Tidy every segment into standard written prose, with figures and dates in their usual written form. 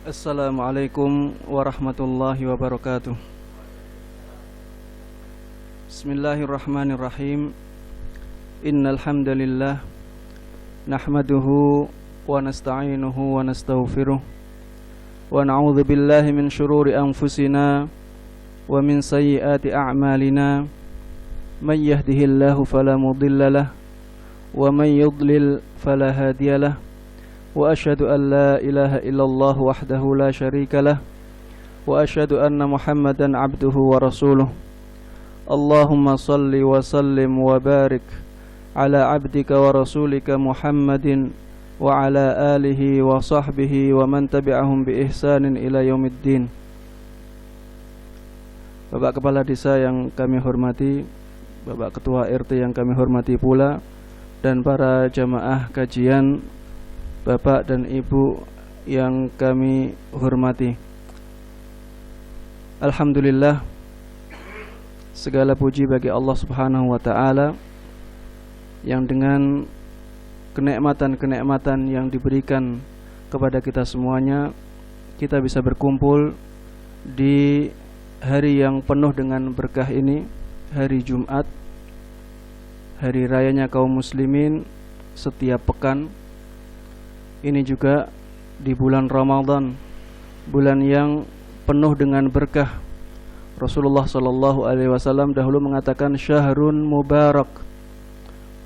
Assalamualaikum warahmatullahi wabarakatuh. Bismillahirrahmanirrahim. Innal hamdalillah nahmaduhu wa nasta'inuhu wa nastaghfiruh wa na'udzu billahi min shururi anfusina wa min sayyiati a'malina. May yahdihillahu fala mudilla lahu wa may yudlil fala hadiyalah. Wa asyhadu an la ilaha illallah wahdahu la syarika lah wa asyhadu anna Muhammadan abduhu wa rasuluh. Allahumma salli wa sallim wa barik ala abdika wa rasulika Muhammadin wa ala alihi wa sahbihi wa man tabi'ahum bi ihsanin ila yaumiddin. Bapak Kepala Desa yang kami hormati, Bapak Ketua RT yang kami hormati pula, dan para jamaah kajian, Bapak dan Ibu yang kami hormati. Alhamdulillah, segala puji bagi Allah Subhanahu wa ta'ala yang dengan kenikmatan-kenikmatan yang diberikan kepada kita semuanya, kita bisa berkumpul di hari yang penuh dengan berkah ini, hari Jumat, hari rayanya kaum muslimin setiap pekan. Ini juga di bulan Ramadan, bulan yang penuh dengan berkah. Rasulullah sallallahu alaihi wasallam dahulu mengatakan syahrun mubarak,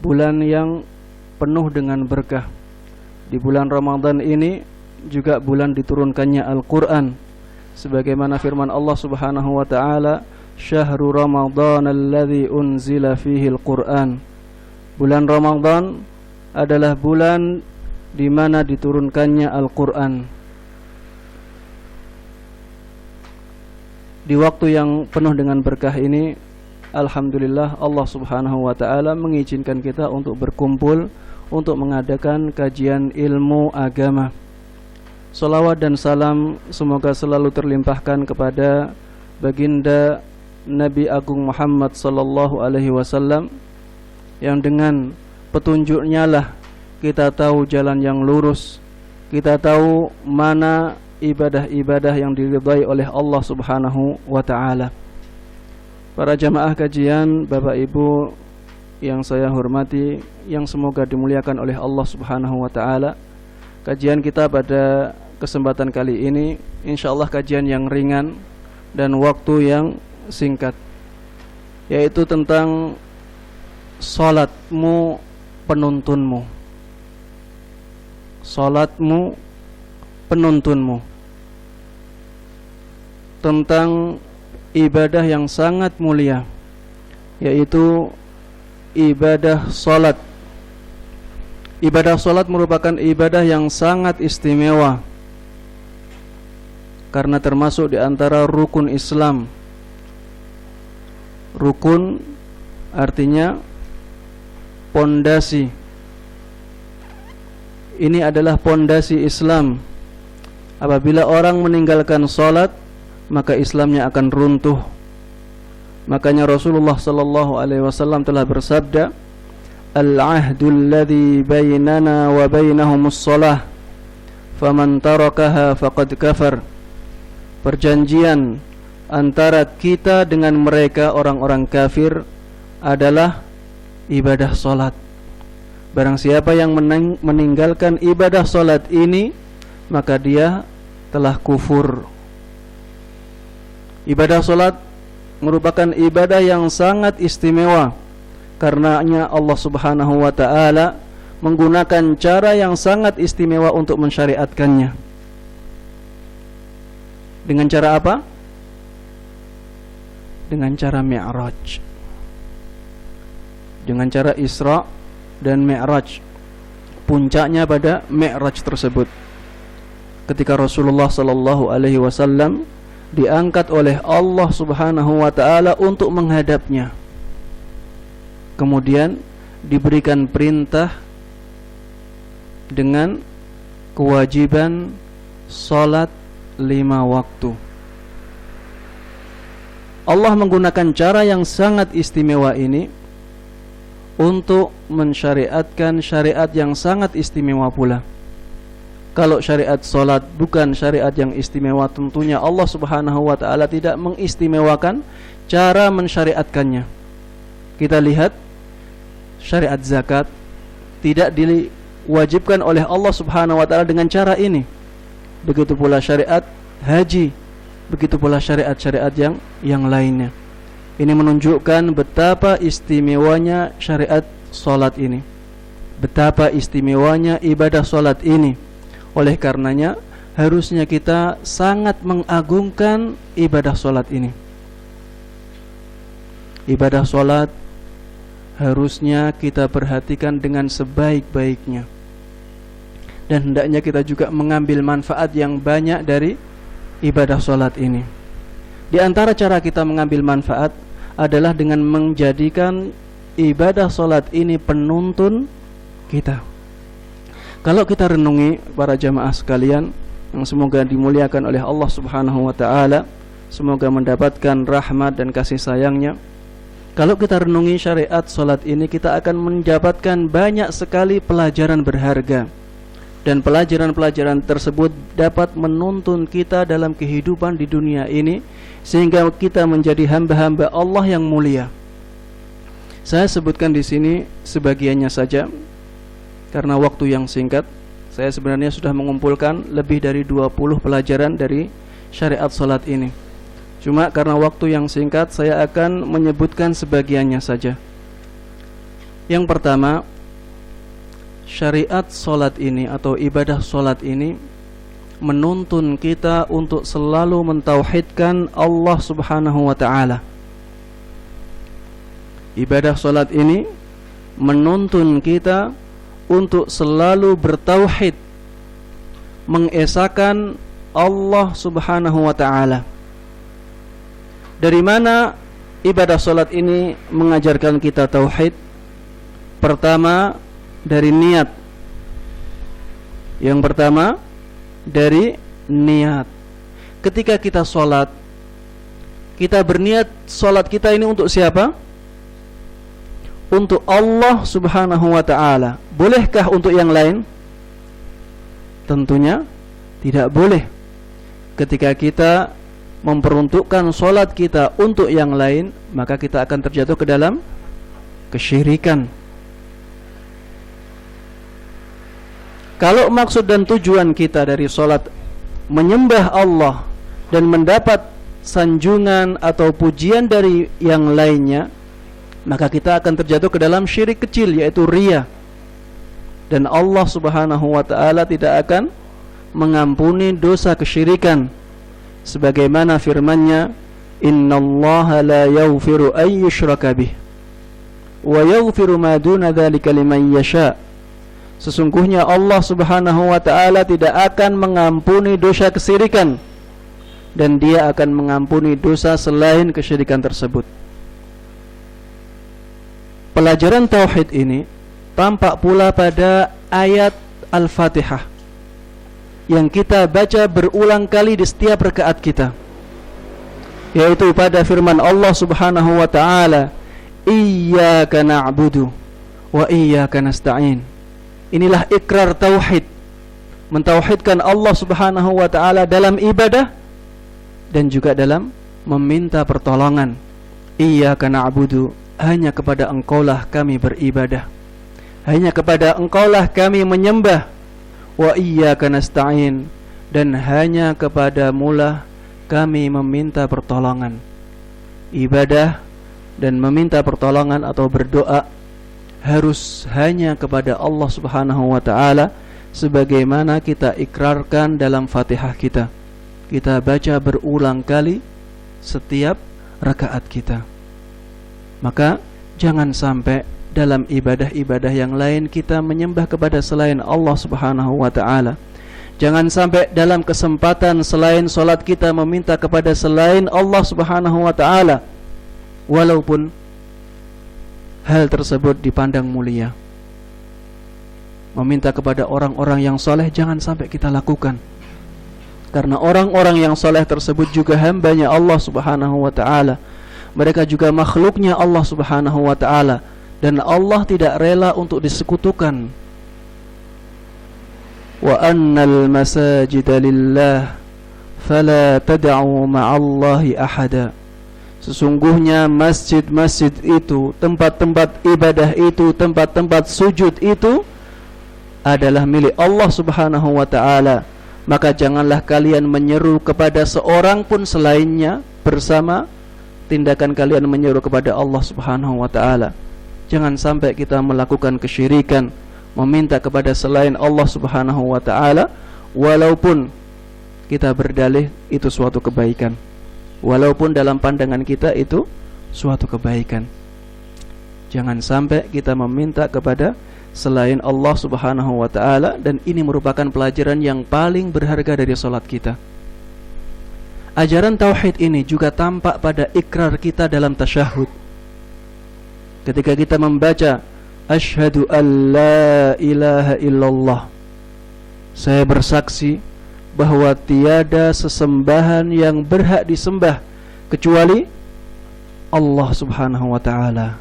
bulan yang penuh dengan berkah. Di bulan Ramadan ini juga bulan diturunkannya Al-Qur'an, sebagaimana firman Allah Subhanahu wa taala, syahrul ramadhan alladzi unzila fihi al-Qur'an. Bulan Ramadan adalah bulan di mana diturunkannya Al-Qur'an. Di waktu yang penuh dengan berkah ini, alhamdulillah Allah Subhanahu wa taala mengizinkan kita untuk berkumpul untuk mengadakan kajian ilmu agama. Salawat dan salam semoga selalu terlimpahkan kepada baginda Nabi Agung Muhammad sallallahu alaihi wasallam, yang dengan petunjuknya lah kita tahu jalan yang lurus, kita tahu mana ibadah-ibadah yang diridhai oleh Allah Subhanahu wa ta'ala. Para jamaah kajian, Bapak Ibu yang saya hormati, yang semoga dimuliakan oleh Allah Subhanahu wa ta'ala, kajian kita pada kesempatan kali ini insyaallah kajian yang ringan dan waktu yang singkat, yaitu tentang salatmu penuntunmu. Salatmu penuntunmu, tentang ibadah yang sangat mulia, yaitu ibadah salat. Ibadah salat merupakan ibadah yang sangat istimewa karena termasuk di antara rukun Islam. Rukun artinya pondasi. Ini adalah pondasi Islam. Apabila orang meninggalkan salat, maka Islamnya akan runtuh. Makanya Rasulullah sallallahu alaihi wasallam telah bersabda, "Al-'ahdul ladzi bainana wa bainahumus shalah, faman tarakaha faqad kafar." Perjanjian antara kita dengan mereka orang-orang kafir adalah ibadah salat. Barang siapa yang meninggalkan ibadah salat ini, maka dia telah kufur. Ibadah salat merupakan ibadah yang sangat istimewa. Karenanya Allah Subhanahu wa ta'ala menggunakan cara yang sangat istimewa untuk mensyariatkannya. Dengan cara apa? Dengan cara Mi'raj. Dengan cara Isra dan Mi'raj. Puncaknya pada Mi'raj tersebut, ketika Rasulullah sallallahu alaihi wasallam diangkat oleh Allah Subhanahu wa ta'ala untuk menghadapnya. Kemudian diberikan perintah dengan kewajiban salat 5 waktu. Allah menggunakan cara yang sangat istimewa ini untuk mensyariatkan syariat yang sangat istimewa pula. Kalau syariat solat bukan syariat yang istimewa, tentunya Allah subhanahu wa ta'ala tidak mengistimewakan cara mensyariatkannya. Kita lihat syariat zakat tidak diwajibkan oleh Allah subhanahu wa ta'ala dengan cara ini. Begitu pula syariat haji, begitu pula syariat-syariat yang lainnya. Ini menunjukkan betapa istimewanya syariat solat ini, betapa istimewanya ibadah solat ini. Oleh karenanya harusnya kita sangat mengagungkan ibadah solat ini. Ibadah solat harusnya kita perhatikan dengan sebaik-baiknya, dan hendaknya kita juga mengambil manfaat yang banyak dari ibadah solat ini. Di antara cara kita mengambil manfaat adalah dengan menjadikan ibadah solat ini penuntun kita. Kalau kita renungi para jamaah sekalian yang semoga dimuliakan oleh Allah subhanahu wa ta'ala, semoga mendapatkan rahmat dan kasih sayangnya. Kalau kita renungi syariat solat ini, kita akan mendapatkan banyak sekali pelajaran berharga, dan pelajaran-pelajaran tersebut dapat menuntun kita dalam kehidupan di dunia ini, sehingga kita menjadi hamba-hamba Allah yang mulia. Saya sebutkan di sini sebagiannya saja karena waktu yang singkat. Saya sebenarnya sudah mengumpulkan lebih dari 20 pelajaran dari syariat salat ini. Cuma karena waktu yang singkat, saya akan menyebutkan sebagiannya saja. Yang pertama, syariat salat ini atau ibadah salat ini menuntun kita untuk selalu mentauhidkan Allah subhanahu wa ta'ala. Ibadah salat ini menuntun kita untuk selalu bertauhid, mengesahkan Allah subhanahu wa ta'ala. Dari mana ibadah salat ini mengajarkan kita tauhid? Pertama, dari niat. Yang pertama, dari niat. Ketika kita salat, kita berniat salat kita ini untuk siapa? Untuk Allah subhanahu wa ta'ala. Bolehkah untuk yang lain? Tentunya tidak boleh. Ketika kita memperuntukkan salat kita untuk yang lain, maka kita akan terjatuh ke dalam kesyirikan. Kalau maksud dan tujuan kita dari salat menyembah Allah dan mendapat sanjungan atau pujian dari yang lainnya, maka kita akan terjatuh ke dalam syirik kecil, yaitu riya. Dan Allah subhanahu wa ta'ala tidak akan mengampuni dosa kesyirikan, sebagaimana firman-Nya, innallaha la yaghfiru ay yushraka bih wa yaghfiru ma duna dzalika liman yasha. Sesungguhnya Allah subhanahu wa ta'ala tidak akan mengampuni dosa kesyirikan, dan Dia akan mengampuni dosa selain kesyirikan tersebut. Pelajaran tauhid ini tampak pula pada ayat Al-Fatihah yang kita baca berulang kali di setiap rakaat kita, yaitu pada firman Allah subhanahu wa ta'ala, iyyaka na'budu wa iyyaka nasta'in. Inilah ikrar tauhid, mentauhidkan Allah subhanahu wa ta'ala dalam ibadah dan juga dalam meminta pertolongan. Iyyaka na'budu, hanya kepada Engkaulah kami beribadah, hanya kepada Engkaulah kami menyembah. Wa iyyaka nasta'in, dan hanya kepadamulah kami meminta pertolongan. Ibadah dan meminta pertolongan atau berdoa harus hanya kepada Allah subhanahu wa ta'ala, sebagaimana kita ikrarkan dalam Fatihah kita. Kita baca berulang kali setiap rakaat kita. Maka jangan sampai dalam ibadah-ibadah yang lain kita menyembah kepada selain Allah subhanahu wa ta'ala. Jangan sampai dalam kesempatan selain solat kita meminta kepada selain Allah subhanahu wa ta'ala, walaupun hal tersebut dipandang mulia. Meminta kepada orang-orang yang soleh jangan sampai kita lakukan, karena orang-orang yang soleh tersebut juga hambanya Allah subhanahu wa ta'ala. Mereka juga makhluknya Allah subhanahu wa ta'ala, dan Allah tidak rela untuk disekutukan. wa annal masajida lillah fala tad'u ma'allahi ahada. Sesungguhnya masjid-masjid itu, tempat-tempat ibadah itu, tempat-tempat sujud itu adalah milik Allah Subhanahu wa ta'ala. Maka janganlah kalian menyeru kepada seorang pun selainnya bersama tindakan kalian menyeru kepada Allah Subhanahu wa ta'ala. Jangan sampai kita melakukan kesyirikan, meminta kepada selain Allah Subhanahu wa ta'ala, walaupun kita berdalih itu suatu kebaikan, walaupun dalam pandangan kita itu suatu kebaikan. Jangan sampai kita meminta kepada selain Allah Subhanahu wa ta'ala. Dan ini merupakan pelajaran yang paling berharga dari salat kita. Ajaran tauhid ini juga tampak pada ikrar kita dalam tasyahud. Ketika kita membaca asyhadu an la ilaha illallah, saya bersaksi bahwa tiada sesembahan yang berhak disembah kecuali Allah Subhanahu wa ta'ala.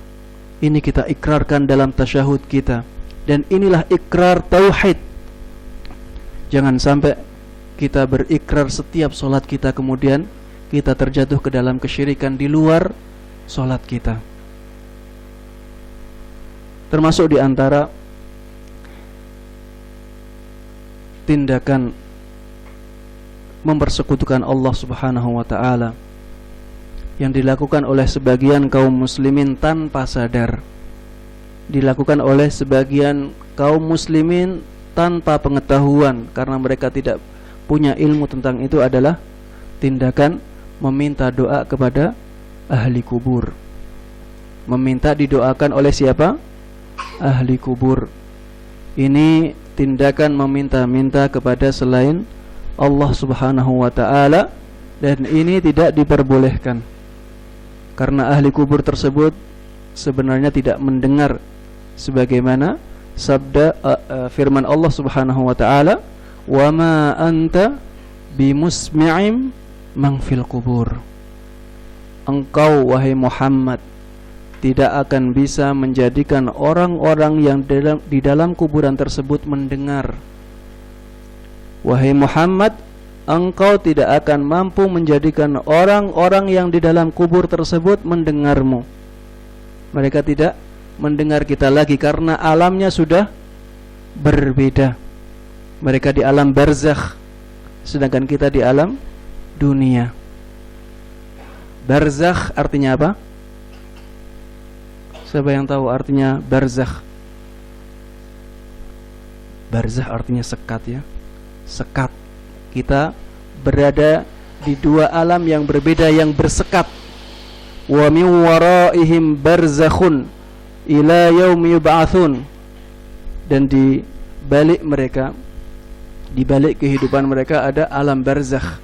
Ini kita ikrarkan dalam tasyahud kita, dan inilah ikrar tauhid. Jangan sampai kita berikrar setiap solat kita kemudian kita terjatuh ke dalam kesyirikan di luar solat kita. Termasuk di antara tindakan mempersekutukan Allah Subhanahu wa ta'ala yang dilakukan oleh sebagian kaum muslimin tanpa sadar, dilakukan oleh sebagian kaum muslimin tanpa pengetahuan karena mereka tidak punya ilmu tentang itu, adalah tindakan meminta doa kepada ahli kubur. Meminta didoakan oleh siapa? Ahli kubur. Ini tindakan meminta-minta kepada selain Allah Subhanahu wa ta'ala, dan ini tidak diperbolehkan karena ahli kubur tersebut sebenarnya tidak mendengar, sebagaimana sabda firman Allah Subhanahu wa ta'ala, wa ma anta bimusmi'im man fil kubur. Engkau wahai Muhammad tidak akan bisa menjadikan orang-orang yang di dalam kuburan tersebut mendengar. Wahai Muhammad, engkau tidak akan mampu menjadikan orang-orang yang di dalam kubur tersebut mendengarmu. Mereka tidak mendengar kita lagi karena alamnya sudah berbeda. Mereka di alam barzakh, sedangkan kita di alam dunia. Barzakh artinya apa? Siapa yang tahu artinya barzakh? Barzakh artinya sekat, ya. Sekat. Kita berada di dua alam yang berbeda, yang bersekat. Wa min waraihim barzakhun ila yaumi yub'atsun. Dan di balik mereka, di balik kehidupan mereka ada alam barzakh.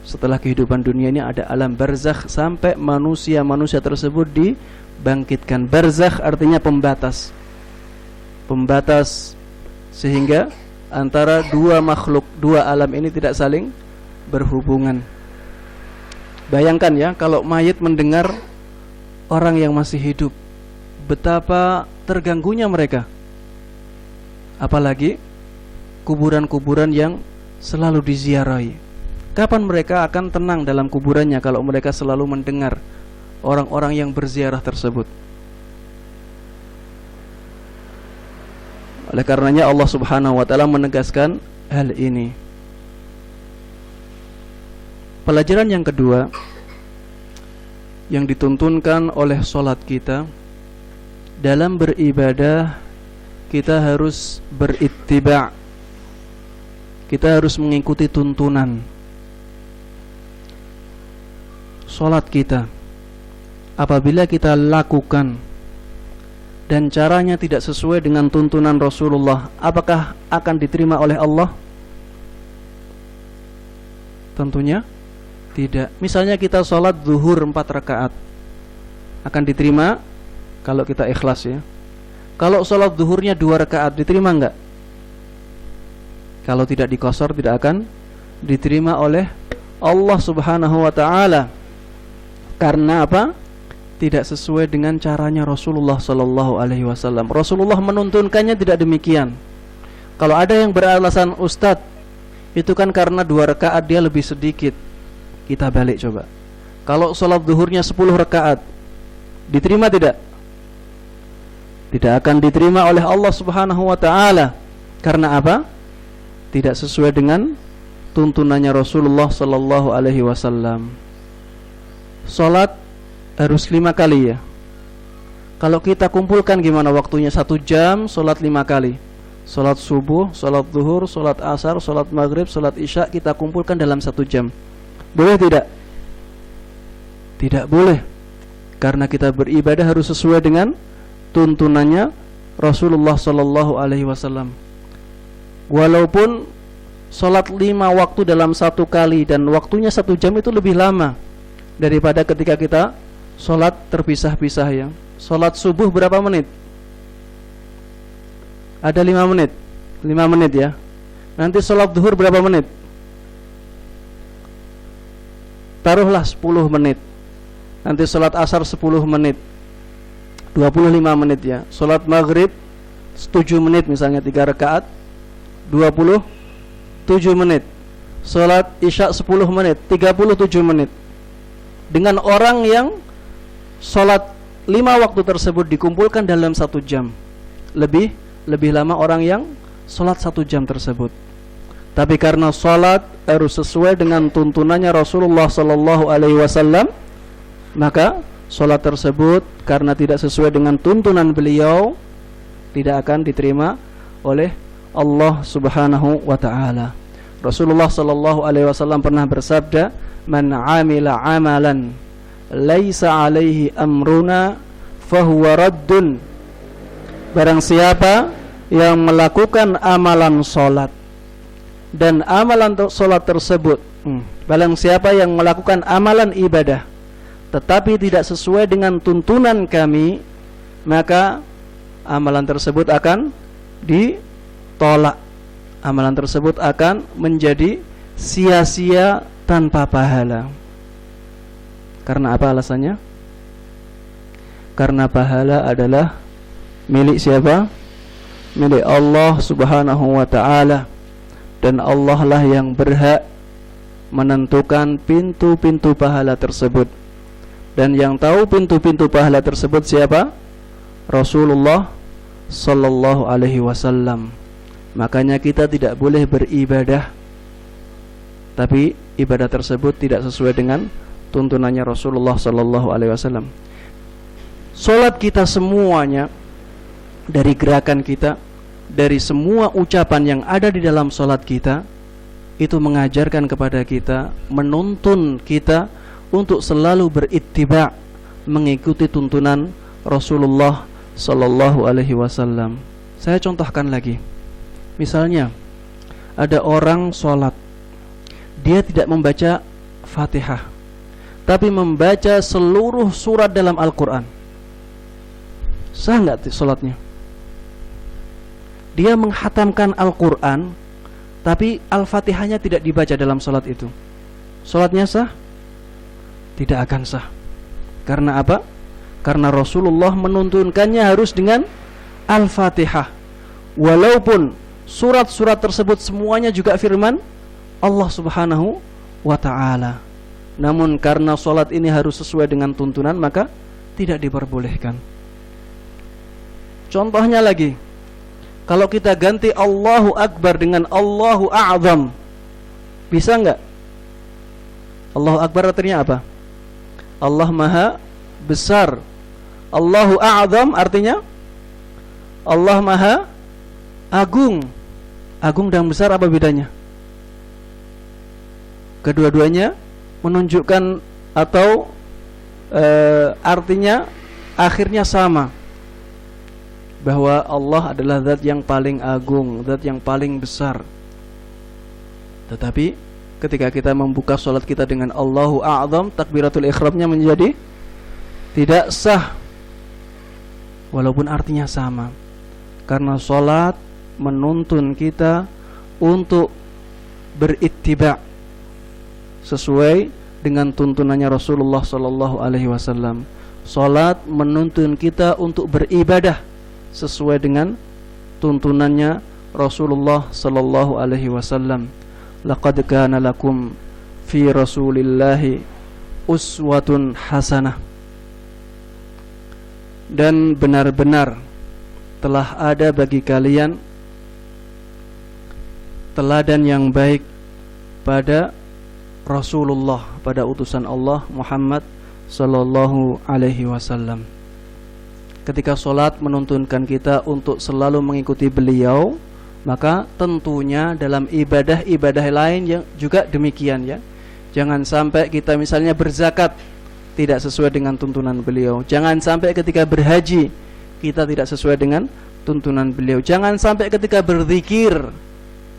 Setelah kehidupan dunia ini ada alam barzakh sampai manusia-manusia tersebut dibangkitkan. Barzakh artinya pembatas. Pembatas sehingga antara dua makhluk, dua alam ini tidak saling berhubungan. Bayangkan ya, kalau mayit mendengar orang yang masih hidup, betapa terganggunya mereka. Apalagi kuburan-kuburan yang selalu diziarahi. Kapan mereka akan tenang dalam kuburannya kalau mereka selalu mendengar orang-orang yang berziarah tersebut? Oleh karenanya Allah Subhanahu wa ta'ala menegaskan hal ini. Pelajaran yang kedua yang dituntunkan oleh solat kita, dalam beribadah kita harus berittiba'. Kita harus mengikuti tuntunan. Solat kita apabila kita lakukan dan caranya tidak sesuai dengan tuntunan Rasulullah, apakah akan diterima oleh Allah? Tentunya tidak. Misalnya kita sholat zuhur 4 rakaat, akan diterima kalau kita ikhlas, ya. Kalau sholat zuhurnya 2 rakaat, diterima enggak? Kalau tidak dikosor, tidak akan diterima oleh Allah Subhanahu wa ta'ala. Karena apa? Tidak sesuai dengan caranya Rasulullah sallallahu alaihi wasallam. Rasulullah menuntunkannya tidak demikian. Kalau ada yang beralasan, Ustadz, itu kan karena 2 rakaat dia lebih sedikit. Kita balik coba. Kalau sholat zuhurnya 10 rakaat, diterima tidak? Tidak akan diterima oleh Allah Subhanahu wa ta'ala. Karena apa? Tidak sesuai dengan tuntunannya Rasulullah sallallahu alaihi wasallam. Sholat harus 5 kali ya. Kalau kita kumpulkan gimana waktunya? 1 jam, sholat 5 kali. Sholat subuh, sholat zuhur, sholat asar, sholat maghrib, sholat isya, kita kumpulkan dalam 1 jam. Boleh tidak? Tidak boleh. Karena kita beribadah harus sesuai dengan tuntunannya Rasulullah sallallahu alaihi wasallam. Walaupun sholat 5 waktu dalam 1 kali dan waktunya 1 jam, itu lebih lama daripada ketika kita sholat terpisah-pisah ya. Sholat subuh berapa menit? Ada 5 menit. 5 menit ya. Nanti sholat zuhur berapa menit? Taruhlah 10 menit. Nanti sholat asar 10 menit, 25 menit ya. Sholat maghrib 7 menit misalnya 3 rakaat, 27 menit. Sholat isya 10 menit, 37 menit. Dengan orang yang sholat 5 waktu tersebut dikumpulkan dalam 1 jam. Lebih lama orang yang sholat 1 jam tersebut. Tapi karena sholat harus sesuai dengan tuntunannya Rasulullah sallallahu alaihi wasallam, maka sholat tersebut karena tidak sesuai dengan tuntunan beliau, tidak akan diterima oleh Allah Subhanahu wa ta'ala. Rasulullah sallallahu alaihi wasallam pernah bersabda, "Man 'amila 'amalan laisa 'alaihi amruna fahuwa raddun." Barang siapa yang melakukan amalan sholat dan amalan sholat tersebut, barang siapa yang melakukan amalan ibadah tetapi tidak sesuai dengan tuntunan kami, maka amalan tersebut akan ditolak. Amalan tersebut akan menjadi sia-sia tanpa pahala. Karena apa alasannya? Karena pahala adalah milik siapa? Milik Allah Subhanahu wa ta'ala. Dan Allah lah yang berhak menentukan pintu-pintu pahala tersebut. Dan yang tahu pintu-pintu pahala tersebut siapa? Rasulullah sallallahu alaihi wasallam. Makanya kita tidak boleh beribadah tapi ibadah tersebut tidak sesuai dengan tuntunannya Rasulullah sallallahu alaihi wasallam. Salat kita semuanya, dari gerakan kita, dari semua ucapan yang ada di dalam salat kita, itu mengajarkan kepada kita, menuntun kita untuk selalu berittiba', mengikuti tuntunan Rasulullah sallallahu alaihi wasallam. Saya contohkan lagi. Misalnya ada orang sholat, dia tidak membaca Fatihah, tapi membaca seluruh surat dalam Al-Quran. Sah nggak sholatnya? Dia menghatamkan Al-Quran, tapi Al-Fatihahnya tidak dibaca dalam sholat itu. Sholatnya sah? Tidak akan sah. Karena apa? Karena Rasulullah menuntunkannya harus dengan Al-Fatihah. Walaupun surat-surat tersebut semuanya juga firman Allah Subhanahu wa ta'ala, namun karena sholat ini harus sesuai dengan tuntunan, maka tidak diperbolehkan. Contohnya lagi, kalau kita ganti Allahu Akbar dengan Allahu A'zam, bisa enggak? Allahu Akbar artinya apa? Allah Maha Besar. Allahu A'zam artinya Allah Maha Agung. Agung dan besar apa bedanya? Kedua-duanya menunjukkan atau artinya akhirnya sama, bahwa Allah adalah zat yang paling agung, zat yang paling besar. Tetapi ketika kita membuka sholat kita dengan Allahu A'zam, takbiratul ihramnya menjadi tidak sah, walaupun artinya sama. Karena sholat menuntun kita untuk berittiba' sesuai dengan tuntunannya Rasulullah sallallahu alaihi wasallam. Salat menuntun kita untuk beribadah sesuai dengan tuntunannya Rasulullah sallallahu alaihi wasallam, laqad kana lakum fi Rasulillahi uswatun hasanah. Dan benar-benar telah ada bagi kalian teladan yang baik pada Rasulullah, pada utusan Allah Muhammad sallallahu alaihi wasallam. Ketika sholat menuntunkan kita untuk selalu mengikuti beliau, maka tentunya dalam ibadah-ibadah lain yang juga demikian ya. Jangan sampai kita misalnya berzakat tidak sesuai dengan tuntunan beliau. Jangan sampai ketika berhaji kita tidak sesuai dengan tuntunan beliau. Jangan sampai ketika berzikir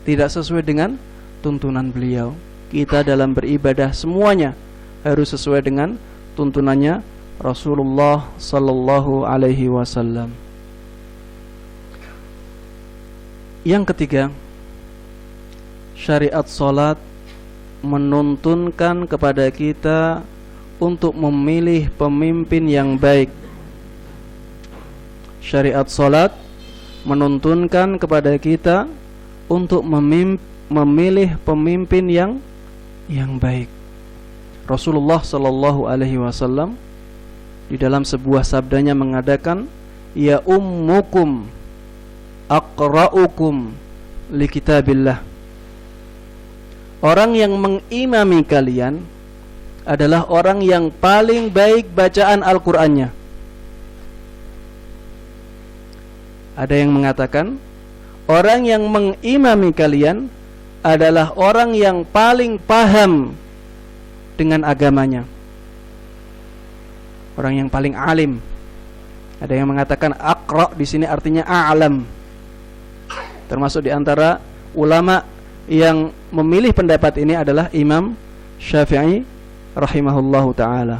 tidak sesuai dengan tuntunan beliau. Kita dalam beribadah semuanya harus sesuai dengan tuntunannya Rasulullah sallallahu alaihi wasallam. Yang ketiga, syariat salat menuntunkan kepada kita untuk memilih pemimpin yang baik. Syariat salat menuntunkan kepada kita untuk memilih pemimpin yang baik. Rasulullah sallallahu alaihi wasallam di dalam sebuah sabdanya mengatakan, ya ummukum aqra'ukum li kitabillah. Orang yang mengimami kalian adalah orang yang paling baik bacaan Al-Qur'annya. Ada yang mengatakan orang yang mengimami kalian adalah orang yang paling paham dengan agamanya, orang yang paling alim. Ada yang mengatakan aqra di sini artinya a'lam. Termasuk di antara ulama yang memilih pendapat ini adalah Imam Syafi'i rahimahullahu taala.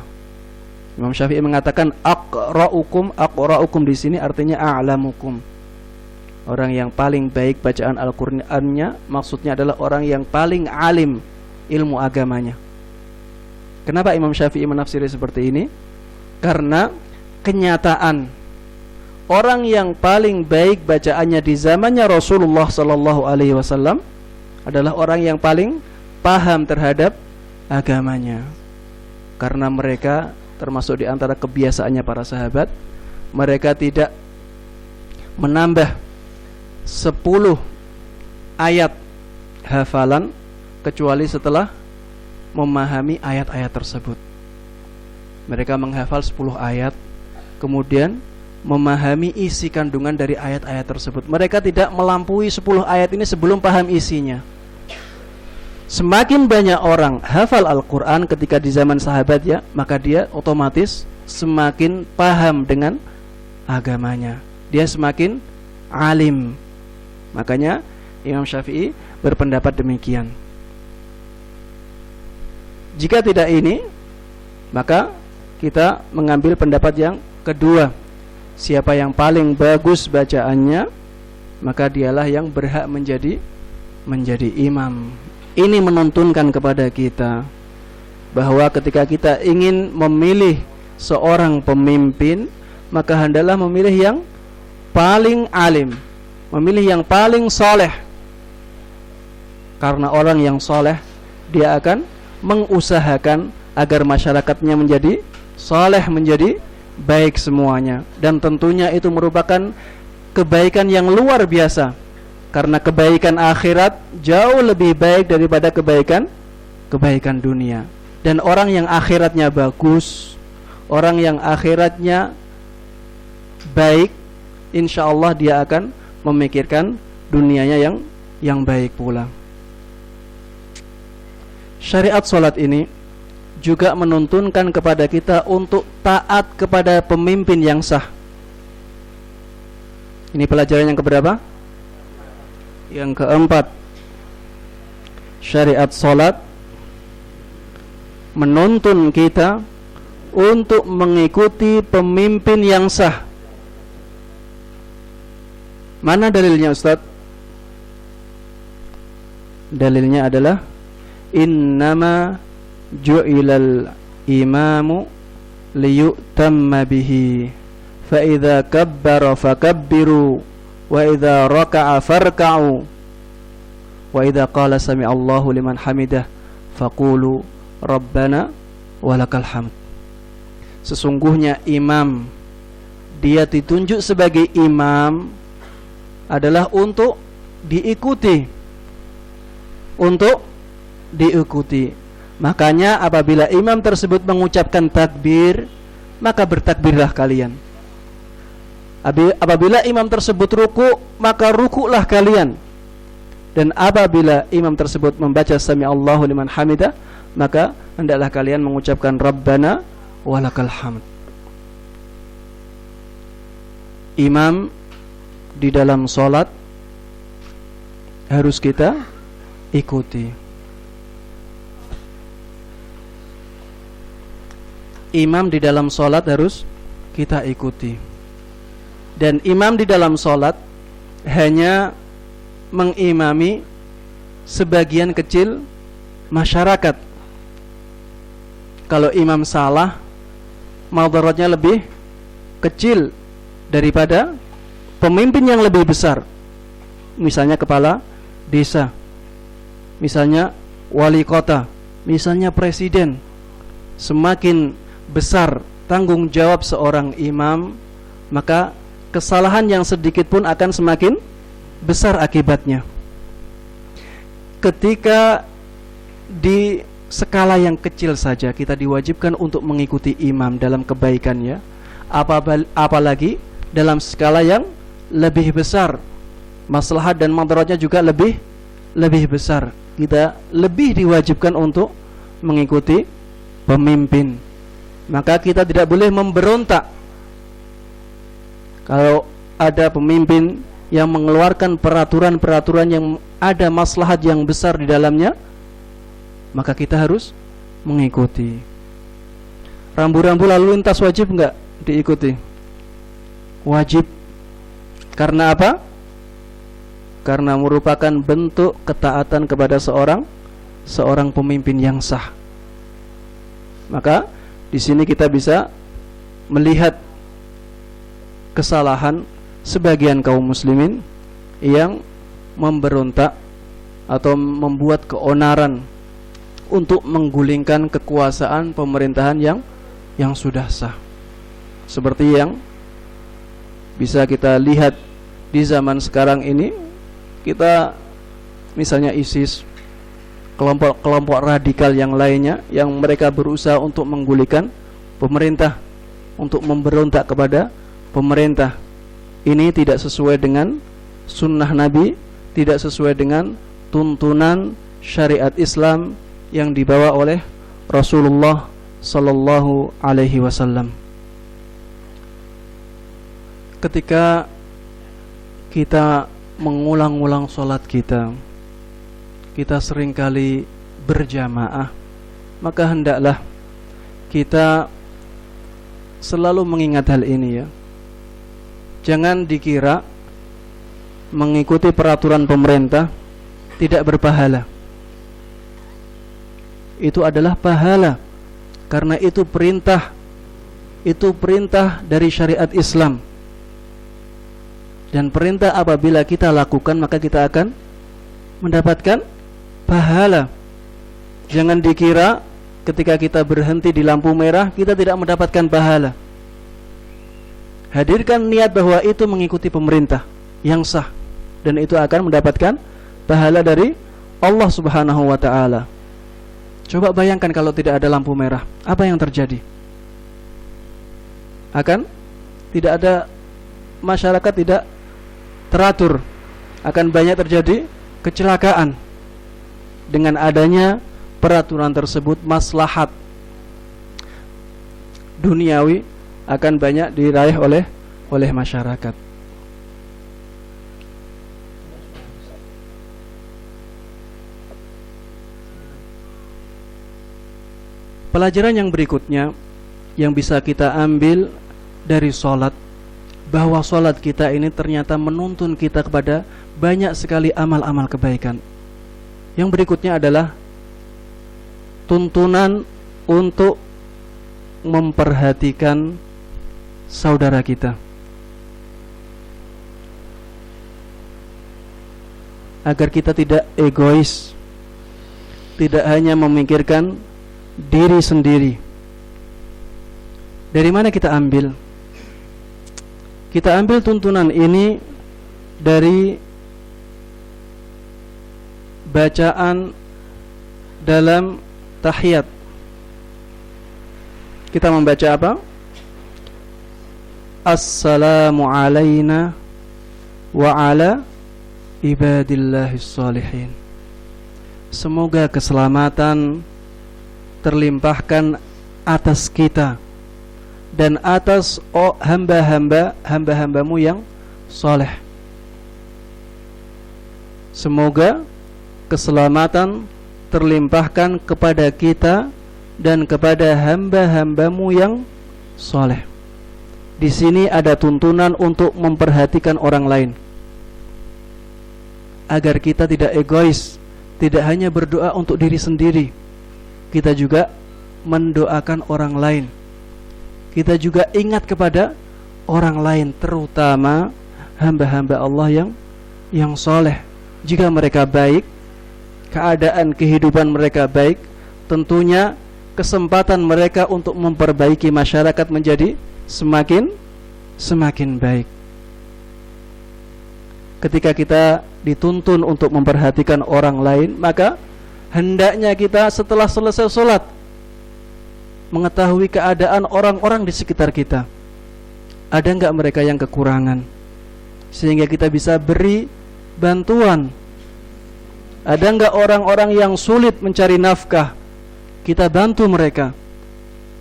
Imam Syafi'i mengatakan aqra'ukum di sini artinya a'lamukum. Orang yang paling baik bacaan Al-Qur'annya maksudnya adalah orang yang paling alim ilmu agamanya. Kenapa Imam Syafi'i menafsiri seperti ini? Karena kenyataan orang yang paling baik bacaannya di zamannya Rasulullah sallallahu alaihi wasallam adalah orang yang paling paham terhadap agamanya. Karena mereka termasuk di antara kebiasaannya para sahabat, mereka tidak menambah 10 ayat hafalan kecuali setelah memahami ayat-ayat tersebut. Mereka menghafal 10 ayat, kemudian memahami isi kandungan dari ayat-ayat tersebut. Mereka tidak melampaui 10 ayat ini sebelum paham isinya. Semakin banyak orang hafal Al-Quran ketika di zaman sahabat ya, maka dia otomatis semakin paham dengan agamanya. Dia semakin alim. Makanya Imam Syafi'i berpendapat demikian. Jika tidak ini, maka kita mengambil pendapat yang kedua. Siapa yang paling bagus bacaannya, maka dialah yang berhak menjadi imam. Ini menuntunkan kepada kita bahwa ketika kita ingin memilih seorang pemimpin, maka hendaklah memilih yang paling alim, memilih yang paling soleh. Karena orang yang soleh, dia akan mengusahakan agar masyarakatnya menjadi soleh, menjadi baik semuanya. Dan tentunya itu merupakan kebaikan yang luar biasa, karena kebaikan akhirat jauh lebih baik daripada kebaikan dunia. Dan orang yang akhiratnya bagus, orang yang akhiratnya baik, insya Allah dia akan memikirkan dunianya yang baik pula. Syariat salat ini juga menuntunkan kepada kita untuk taat kepada pemimpin yang sah. Ini pelajaran yang keberapa? Yang keempat. Syariat salat menuntun kita untuk mengikuti pemimpin yang sah. Mana dalilnya, Ustaz? Dalilnya adalah innama ju'ilal imamu liyutamma bihi fa idza kabbara fakabbiru wa idza raka'a farka'u wa idza qala sami'allahu liman hamidah faqulu rabbana walakal hamd. Sesungguhnya imam, dia ditunjuk sebagai imam adalah untuk diikuti, untuk diikuti. Makanya apabila imam tersebut mengucapkan takbir, maka bertakbirlah kalian. Apabila imam tersebut ruku, maka rukulah kalian. Dan apabila imam tersebut membaca sami'allahu liman hamidah, maka hendaklah kalian mengucapkan rabbana walakal hamd. Imam di dalam sholat harus kita ikuti. Imam di dalam sholat harus kita ikuti. Dan imam di dalam sholat hanya mengimami sebagian kecil masyarakat. Kalau imam salah, madaratnya lebih kecil daripada pemimpin yang lebih besar. Misalnya kepala desa, misalnya wali kota, misalnya presiden. Semakin besar tanggung jawab seorang imam, maka kesalahan yang sedikit pun akan semakin besar akibatnya. Ketika di skala yang kecil saja kita diwajibkan untuk mengikuti imam dalam kebaikannya, apalagi dalam skala yang lebih besar, maslahat dan madaratnya juga lebih besar, kita lebih diwajibkan untuk mengikuti pemimpin. Maka kita tidak boleh memberontak kalau ada pemimpin yang mengeluarkan peraturan-peraturan yang ada maslahat yang besar di dalamnya, maka kita harus mengikuti. Rambu-rambu lalu lintas wajib enggak diikuti? Wajib. Karena apa? Karena merupakan bentuk ketaatan kepada seorang pemimpin yang sah. Maka di sini kita bisa melihat kesalahan sebagian kaum muslimin yang memberontak atau membuat keonaran untuk menggulingkan kekuasaan pemerintahan yang sudah sah. Seperti yang bisa kita lihat di zaman sekarang ini, kita misalnya ISIS, kelompok radikal yang lainnya yang mereka berusaha untuk menggulingkan pemerintah, untuk memberontak kepada pemerintah. Ini tidak sesuai dengan sunnah Nabi, tidak sesuai dengan tuntunan syariat Islam yang dibawa oleh Rasulullah sallallahu alaihi wasallam. Ketika kita mengulang-ulang sholat kita seringkali berjamaah, maka hendaklah kita selalu mengingat hal ini, ya. Jangan dikira mengikuti peraturan pemerintah tidak berpahala. Itu adalah pahala, karena itu perintah dari syariat Islam. Dan perintah apabila kita lakukan, maka kita akan mendapatkan pahala. Jangan dikira ketika kita berhenti di lampu merah kita tidak mendapatkan pahala. Hadirkan niat bahwa itu mengikuti pemerintah yang sah, dan itu akan mendapatkan pahala dari Allah Subhanahu wa ta'ala. Coba bayangkan kalau tidak ada lampu merah, apa yang terjadi? Akan tidak ada, masyarakat tidak teratur, akan banyak terjadi kecelakaan. Dengan adanya peraturan tersebut, maslahat duniawi akan banyak diraih oleh masyarakat. Pelajaran yang berikutnya yang bisa kita ambil dari sholat, bahwa sholat kita ini ternyata menuntun kita kepada banyak sekali amal-amal kebaikan. Yang berikutnya adalah tuntunan untuk memperhatikan saudara kita. agar kita tidak egois, tidak hanya memikirkan diri sendiri. Dari mana kita ambil? Kita ambil tuntunan ini dari bacaan dalam tahiyat. Kita membaca apa? Assalamu alayna wa ala ibadillahis salihin. Semoga keselamatan terlimpahkan atas kita dan atas hamba-hambamu yang soleh. Semoga keselamatan terlimpahkan kepada kita dan kepada hamba-hambamu yang soleh. Di sini ada tuntunan untuk memperhatikan orang lain, agar kita tidak egois, tidak hanya berdoa untuk diri sendiri. Kita juga mendoakan orang lain. Kita juga ingat kepada orang lain, terutama hamba-hamba Allah yang soleh. Jika mereka baik, keadaan kehidupan mereka baik, tentunya kesempatan mereka untuk memperbaiki masyarakat menjadi semakin baik. Ketika kita dituntun untuk memperhatikan orang lain, maka hendaknya kita setelah selesai sholat mengetahui keadaan orang-orang di sekitar kita. Ada enggak mereka yang kekurangan, sehingga kita bisa beri bantuan? Ada enggak orang-orang yang sulit mencari nafkah? Kita bantu mereka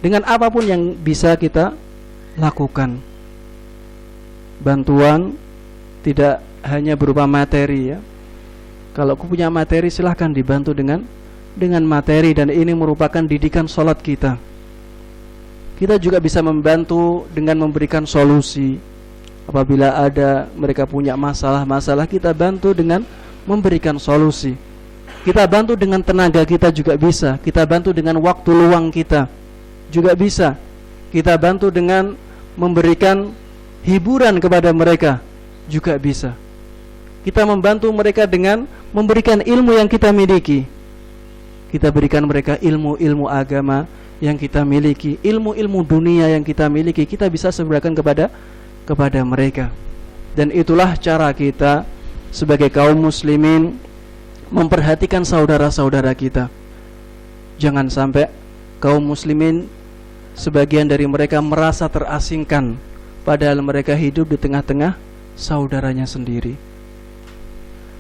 dengan apapun yang bisa kita lakukan. Bantuan tidak hanya berupa materi ya. Kalau aku punya materi, silahkan dibantu dengan materi, dan ini merupakan didikan sholat kita. Kita juga bisa membantu dengan memberikan solusi. Apabila ada mereka punya masalah-masalah, kita bantu dengan memberikan solusi. Kita bantu dengan tenaga kita juga bisa. Kita bantu dengan waktu luang kita juga bisa. Kita bantu dengan memberikan hiburan kepada mereka juga bisa. Kita membantu mereka dengan memberikan ilmu yang kita miliki. Kita berikan mereka ilmu-ilmu agama yang kita miliki, ilmu-ilmu dunia yang kita miliki, kita bisa sebarkan kepada mereka. Dan itulah cara kita sebagai kaum muslimin memperhatikan saudara-saudara kita. Jangan sampai kaum muslimin sebagian dari mereka merasa terasingkan, padahal mereka hidup di tengah-tengah saudaranya sendiri.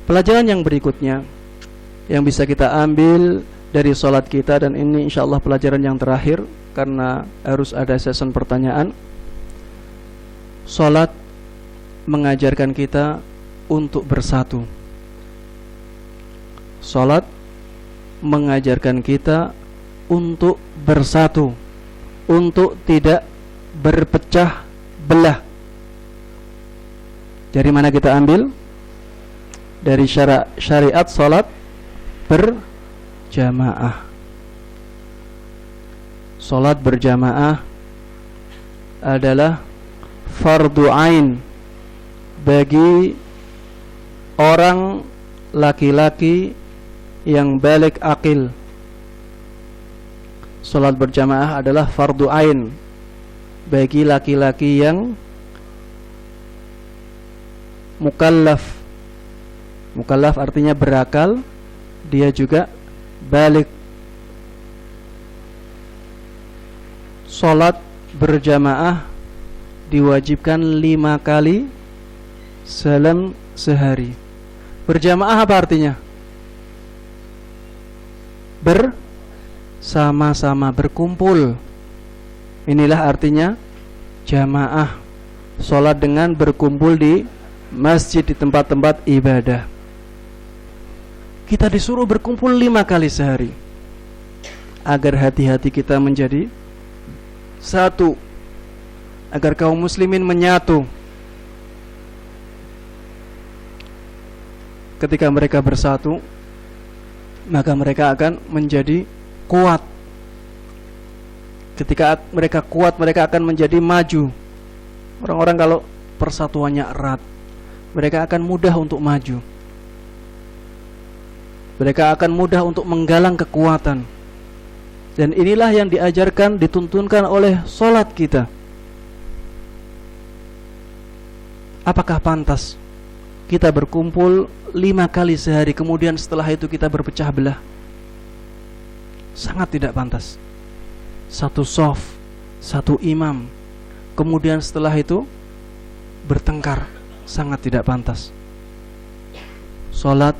Pelajaran yang berikutnya yang bisa kita ambil dari sholat kita, dan ini insyaallah pelajaran yang terakhir karena harus ada sesi pertanyaan. Sholat mengajarkan kita untuk bersatu. Sholat mengajarkan kita untuk bersatu, untuk tidak berpecah belah. Dari mana kita ambil? Dari syariat sholat berjamaah. Sholat berjamaah adalah fardu ain bagi orang laki-laki yang balik akil. Sholat berjamaah adalah fardu ain bagi laki-laki yang mukallaf. Mukallaf artinya berakal, dia juga balik. Sholat berjamaah diwajibkan 5 kali salam sehari. Berjamaah apa artinya? Bersama-sama, berkumpul. Inilah artinya jamaah. Sholat dengan berkumpul di masjid, di tempat-tempat ibadah. Kita disuruh berkumpul 5 kali sehari agar hati-hati kita menjadi satu, agar kaum muslimin menyatu. Ketika mereka bersatu, maka mereka akan menjadi kuat. Ketika mereka kuat, mereka akan menjadi maju. Orang-orang kalau persatuannya erat, mereka akan mudah untuk maju. Mereka akan mudah untuk menggalang kekuatan. Dan inilah yang diajarkan, dituntunkan oleh sholat kita. Apakah pantas kita berkumpul 5 kali sehari, kemudian setelah itu kita berpecah belah? Sangat tidak pantas. Satu shaf, satu imam, kemudian setelah itu bertengkar, sangat tidak pantas. Salat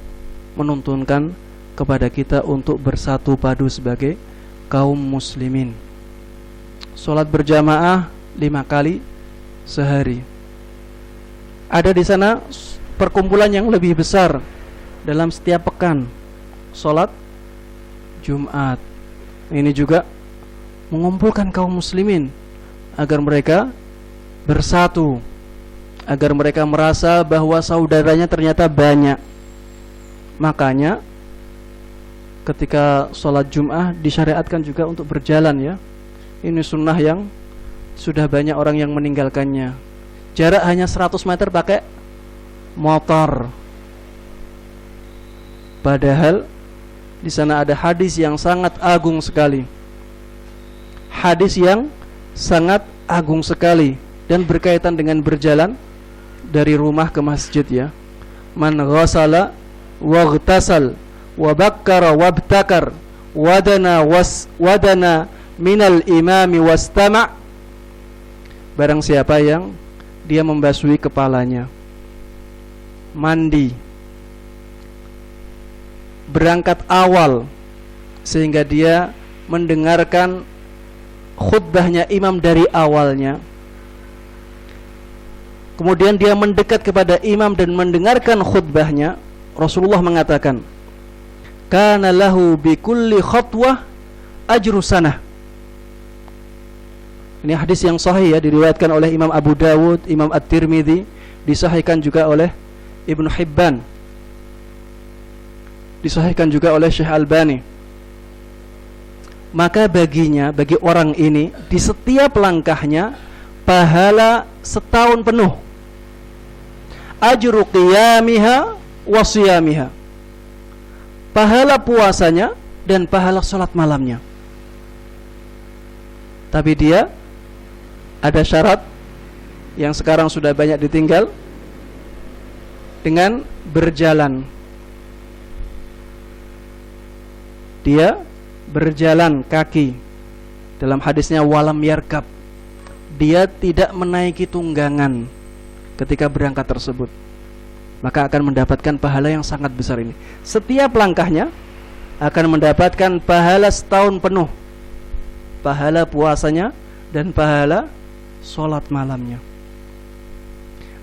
menuntunkan kepada kita untuk bersatu padu sebagai kaum muslimin. Salat berjamaah 5 kali sehari. Ada di sana perkumpulan yang lebih besar dalam setiap pekan, salat Jumat. Ini juga mengumpulkan kaum muslimin agar mereka bersatu, agar mereka merasa bahwa saudaranya ternyata banyak. Makanya ketika sholat Jum'ah disyariatkan juga untuk berjalan ya. Ini sunnah yang sudah banyak orang yang meninggalkannya. Jarak hanya 100 meter pakai motor. Padahal di sana ada hadis yang sangat agung sekali. Hadis yang sangat agung sekali dan berkaitan dengan berjalan dari rumah ke masjid ya. Man ghasala waghtasal wa bakkara wabtakar wadana minal imami wastama'. Barang siapa yang dia membasuhi kepalanya, mandi, berangkat awal sehingga dia mendengarkan khutbahnya imam dari awalnya, kemudian dia mendekat kepada imam dan mendengarkan khutbahnya, Rasulullah mengatakan, kana lahu bi kulli khatwah ajru sanah. Ini hadis yang sahih ya, diriwayatkan oleh Imam Abu Dawud, Imam At-Tirmidzi, disahihkan juga oleh Ibnu Hibban, disahihkan juga oleh Syekh Albani. Maka baginya, bagi orang ini, di setiap langkahnya pahala setahun penuh. Ajru qiyamiha wa siyamiha. Pahala puasanya dan pahala salat malamnya. Tapi dia ada syarat yang sekarang sudah banyak ditinggal, dengan berjalan. Dia berjalan kaki. Dalam hadisnya walam yarkab, dia tidak menaiki tunggangan ketika berangkat tersebut. Maka akan mendapatkan pahala yang sangat besar ini. Setiap langkahnya akan mendapatkan pahala setahun penuh, pahala puasanya dan pahala sholat malamnya.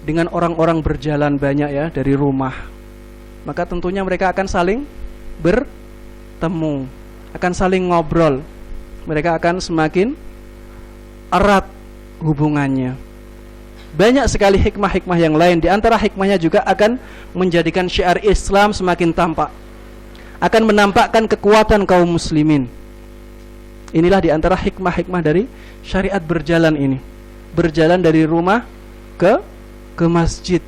Dengan orang-orang berjalan banyak ya dari rumah, maka tentunya mereka akan saling bertemu, akan saling ngobrol. Mereka akan semakin erat hubungannya. Banyak sekali hikmah-hikmah yang lain. Di antara hikmahnya juga akan menjadikan syiar Islam semakin tampak, akan menampakkan kekuatan kaum muslimin. Inilah di antara hikmah-hikmah dari syariat berjalan ini. Berjalan dari rumah ke masjid.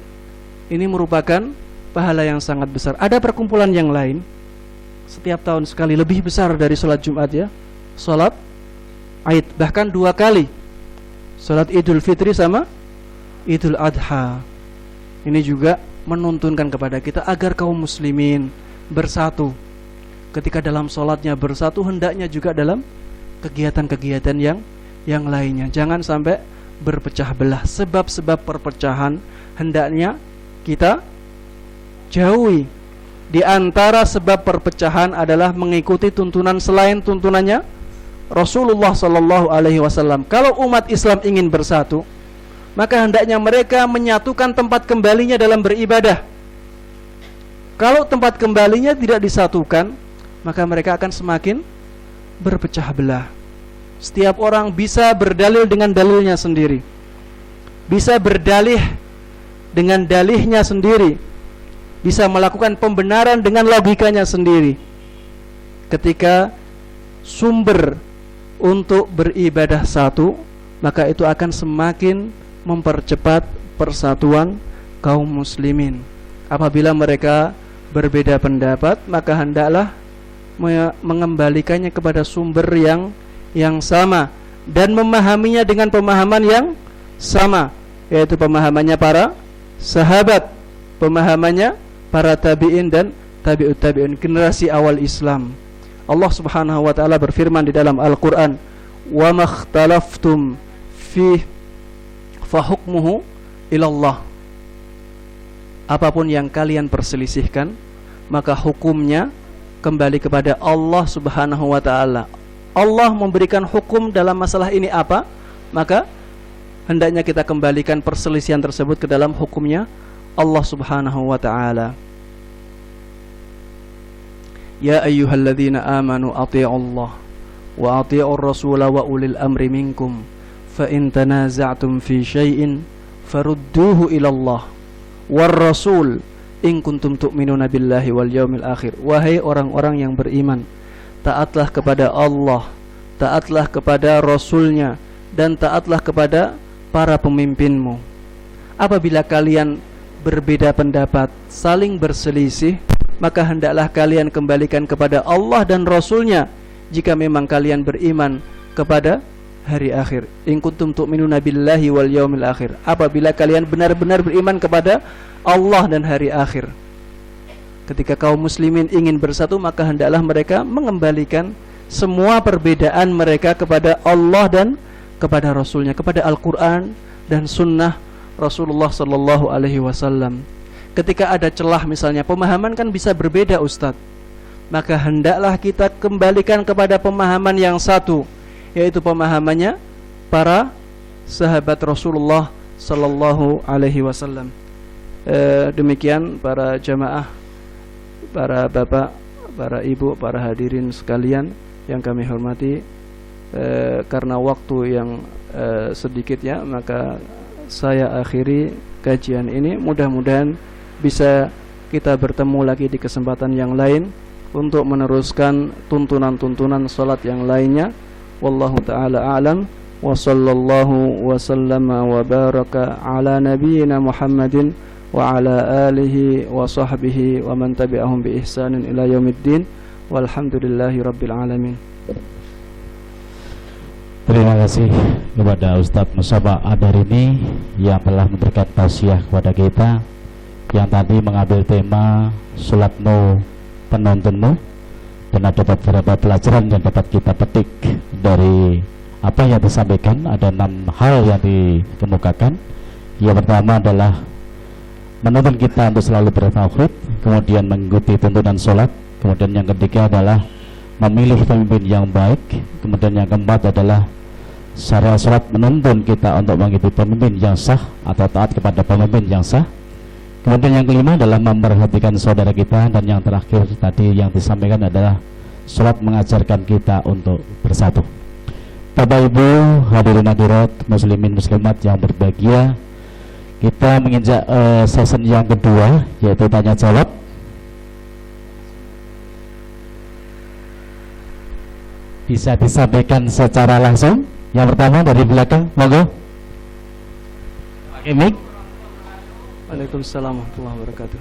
Ini merupakan pahala yang sangat besar. Ada perkumpulan yang lain setiap tahun sekali, lebih besar dari sholat Jumat ya, sholat Aid, bahkan 2 kali, sholat Idul Fitri sama Idul Adha. Ini juga menuntunkan kepada kita agar kaum muslimin bersatu. Ketika dalam sholatnya bersatu, hendaknya juga dalam kegiatan-kegiatan yang lainnya. Jangan sampai berpecah belah. Sebab-sebab perpecahan hendaknya kita jauhi. Di antara sebab perpecahan adalah mengikuti tuntunan selain tuntunannya Rasulullah SAW. Kalau umat Islam ingin bersatu, maka hendaknya mereka menyatukan tempat kembalinya dalam beribadah. Kalau tempat kembalinya tidak disatukan, maka mereka akan semakin berpecah belah. Setiap orang bisa berdalil dengan dalilnya sendiri, bisa berdalih dengan dalihnya sendiri, bisa melakukan pembenaran dengan logikanya sendiri. Ketika sumber untuk beribadah satu, maka itu akan semakin mempercepat persatuan kaum muslimin. Apabila mereka berbeda pendapat, maka hendaklah mengembalikannya kepada sumber yang sama dan memahaminya dengan pemahaman yang sama, yaitu pemahamannya para sahabat, pemahamannya para tabi'in dan tabi'ut tabi'in, generasi awal Islam. Allah Subhanahu wa taala berfirman di dalam Al-Qur'an, "Wa makhtalaftum fi fahukmuhu ilallah." Apapun yang kalian perselisihkan, maka hukumnya kembali kepada Allah Subhanahu wa taala. Allah memberikan hukum dalam masalah ini apa? Maka hendaknya kita kembalikan perselisihan tersebut ke dalam hukumnya Allah Subhanahu wa taala. Ya ayyuhalladzina amanu athi'ullaha wa athi'ur rasula wa ulil amri minkum fa in tanaza'tum fi syai'in farudduhu ila Allah war rasul in kuntum tu'minuna billahi wal yaumil akhir. Wahai orang-orang yang beriman, taatlah kepada Allah, taatlah kepada Rasulnya, dan taatlah kepada para pemimpinmu. Apabila kalian berbeda pendapat, saling berselisih, maka hendaklah kalian kembalikan kepada Allah dan Rasulnya jika memang kalian beriman kepada hari akhir. In kuntum tu'minuna billahi wal yaumil akhir. Apabila kalian benar-benar beriman kepada Allah dan hari akhir. Ketika kaum muslimin ingin bersatu, maka hendaklah mereka mengembalikan semua perbedaan mereka kepada Allah dan kepada Rasulnya, kepada Al-Quran dan Sunnah Rasulullah Sallallahu Alaihi Wasallam. Ketika ada celah misalnya, pemahaman kan bisa berbeda Ustadz, maka hendaklah kita kembalikan kepada pemahaman yang satu, yaitu pemahamannya para sahabat Rasulullah Sallallahu Alaihi Wasallam. Demikian para jamaah, para bapak, para ibu, para hadirin sekalian yang kami hormati. Karena waktu yang sedikit ya, maka saya akhiri kajian ini. Mudah-mudahan bisa kita bertemu lagi di kesempatan yang lain untuk meneruskan tuntunan-tuntunan salat yang lainnya. Wallahu ta'ala a'lam. Wa sallallahu wa sallama wa baraka ala nabiyyina Muhammadin wa ala alihi wa sahbihi wa man tabi'ahum bi ihsanin ila yaumiddin. Walhamdulillahi rabbil alamin. Terima kasih kepada Ustadz Musaba Adarini yang telah memberikan tausiah kepada kita, yang tadi mengambil tema Salatmu Penuntunmu, dan ada beberapa pelajaran yang dapat kita petik dari apa yang disampaikan. Ada 6 hal yang dikemukakan. Yang pertama adalah menuntun kita untuk selalu bertauhid, kemudian mengikuti tuntunan sholat, kemudian yang ketiga adalah memilih pemimpin yang baik, kemudian yang keempat adalah syariat sholat menuntun kita untuk mengikuti pemimpin yang sah atau taat kepada pemimpin yang sah. Kemudian yang kelima adalah memperhatikan saudara kita, dan yang terakhir tadi yang disampaikan adalah sholat mengajarkan kita untuk bersatu. Bapak Ibu hadirin hadirat muslimin muslimat yang berbahagia, kita menginjak sesi yang kedua, yaitu tanya jawab. Bisa disampaikan secara langsung. Yang pertama dari belakang, monggo. Pakai mic. Waalaikumsalam warahmatullahi wabarakatuh.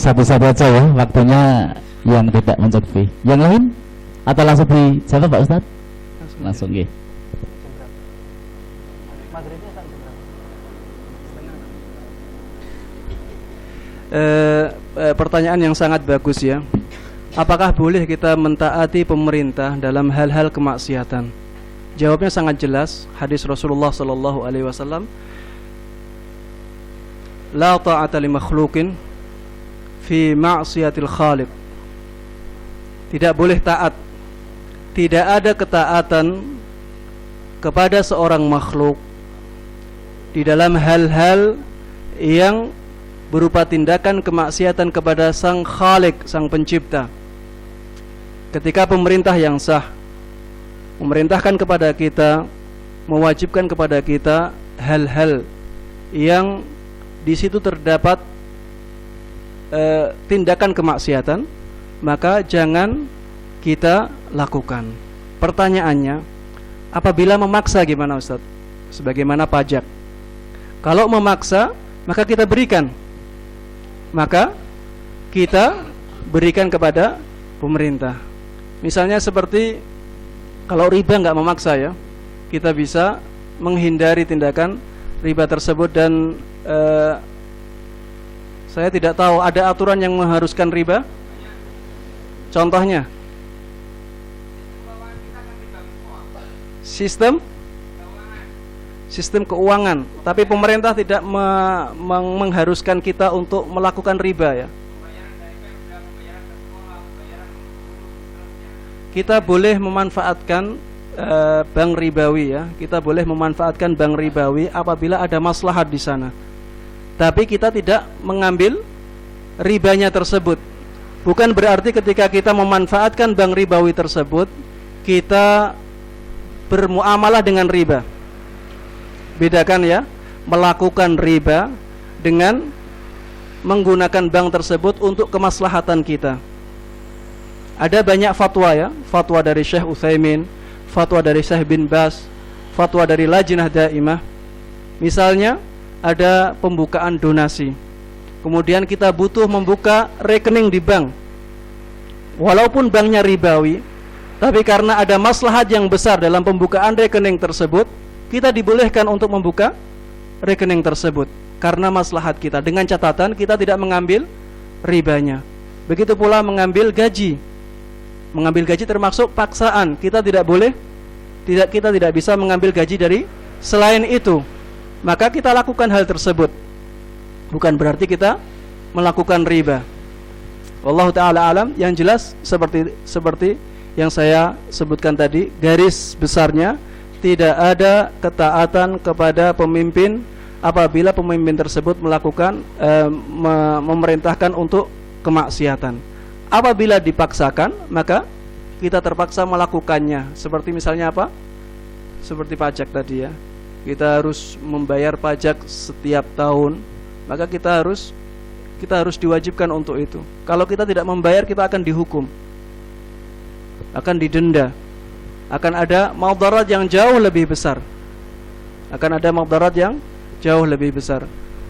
Satu-satu aja ya, waktunya yang tidak mencukupi. Yang lain atau langsung dijawab Pak Ustadz? Langsung ya. Pertanyaan yang sangat bagus ya. Apakah boleh kita mentaati pemerintah dalam hal-hal kemaksiatan? Jawabnya sangat jelas. Hadis Rasulullah Sallallahu Alaihi Wasallam, la ta'ata li makhluqin fi ma'siyatil khaliq. Tidak boleh taat, tidak ada ketaatan kepada seorang makhluk di dalam hal-hal yang berupa tindakan kemaksiatan kepada Sang Khalik, Sang Pencipta. Ketika pemerintah yang sah memerintahkan kepada kita, mewajibkan kepada kita hal-hal yang di situ terdapat tindakan kemaksiatan, maka jangan kita lakukan. Pertanyaannya, apabila memaksa gimana Ustaz? Sebagaimana pajak. Kalau memaksa, maka kita berikan. Maka kita berikan kepada pemerintah. Misalnya seperti kalau riba nggak memaksa ya, kita bisa menghindari tindakan riba tersebut. Dan saya tidak tahu ada aturan yang mengharuskan riba. Contohnya sistem keuangan, tapi pemerintah tidak mengharuskan kita untuk melakukan riba ya. Kita boleh memanfaatkan bank ribawi ya. Kita boleh memanfaatkan bank ribawi apabila ada maslahat di sana. Tapi kita tidak mengambil ribanya tersebut. Bukan berarti ketika kita memanfaatkan bank ribawi tersebut kita bermuamalah dengan riba. Bedakan ya, melakukan riba dengan menggunakan bank tersebut untuk kemaslahatan kita. Ada banyak fatwa ya, fatwa dari Syekh Utsaimin, fatwa dari Syekh bin Baz, fatwa dari Lajnah Daimah. Misalnya ada pembukaan donasi, kemudian kita butuh membuka rekening di bank, walaupun banknya ribawi, tapi karena ada maslahat yang besar dalam pembukaan rekening tersebut, kita dibolehkan untuk membuka rekening tersebut karena maslahat kita, dengan catatan kita tidak mengambil ribanya. Begitu pula mengambil gaji. Mengambil gaji termasuk paksaan. Kita tidak boleh, kita tidak bisa mengambil gaji dari selain itu. Maka kita lakukan hal tersebut. Bukan berarti kita melakukan riba. Wallahu ta'ala alam. Yang jelas seperti yang saya sebutkan tadi, garis besarnya tidak ada ketaatan kepada pemimpin apabila pemimpin tersebut melakukan memerintahkan untuk kemaksiatan. Apabila dipaksakan, maka kita terpaksa melakukannya. Seperti misalnya apa? Seperti pajak tadi ya. Kita harus membayar pajak setiap tahun, maka kita harus diwajibkan untuk itu. Kalau kita tidak membayar, kita akan dihukum, akan didenda, akan ada madarat yang jauh lebih besar.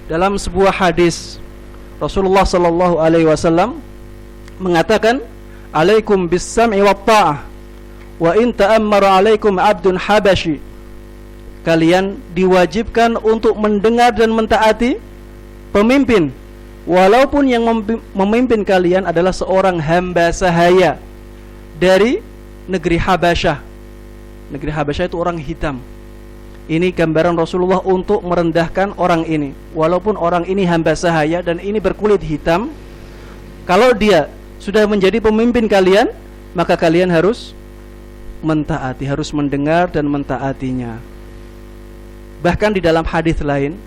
Dalam sebuah hadis, Rasulullah sallallahu alaihi wasallam mengatakan, alaikum bis-sam'i wat ta'ah wa in ta'ammara alaikum 'abdun habashi. Kalian diwajibkan untuk mendengar dan mentaati pemimpin, walaupun yang memimpin kalian adalah seorang hamba sahaya dari negeri Habasyah. Negeri Habasyah itu orang hitam. Ini gambaran Rasulullah untuk merendahkan orang ini. Walaupun orang ini hamba sahaya dan ini berkulit hitam, kalau dia sudah menjadi pemimpin kalian, maka kalian harus mentaati, harus mendengar dan mentaatinya. Bahkan di dalam hadis lain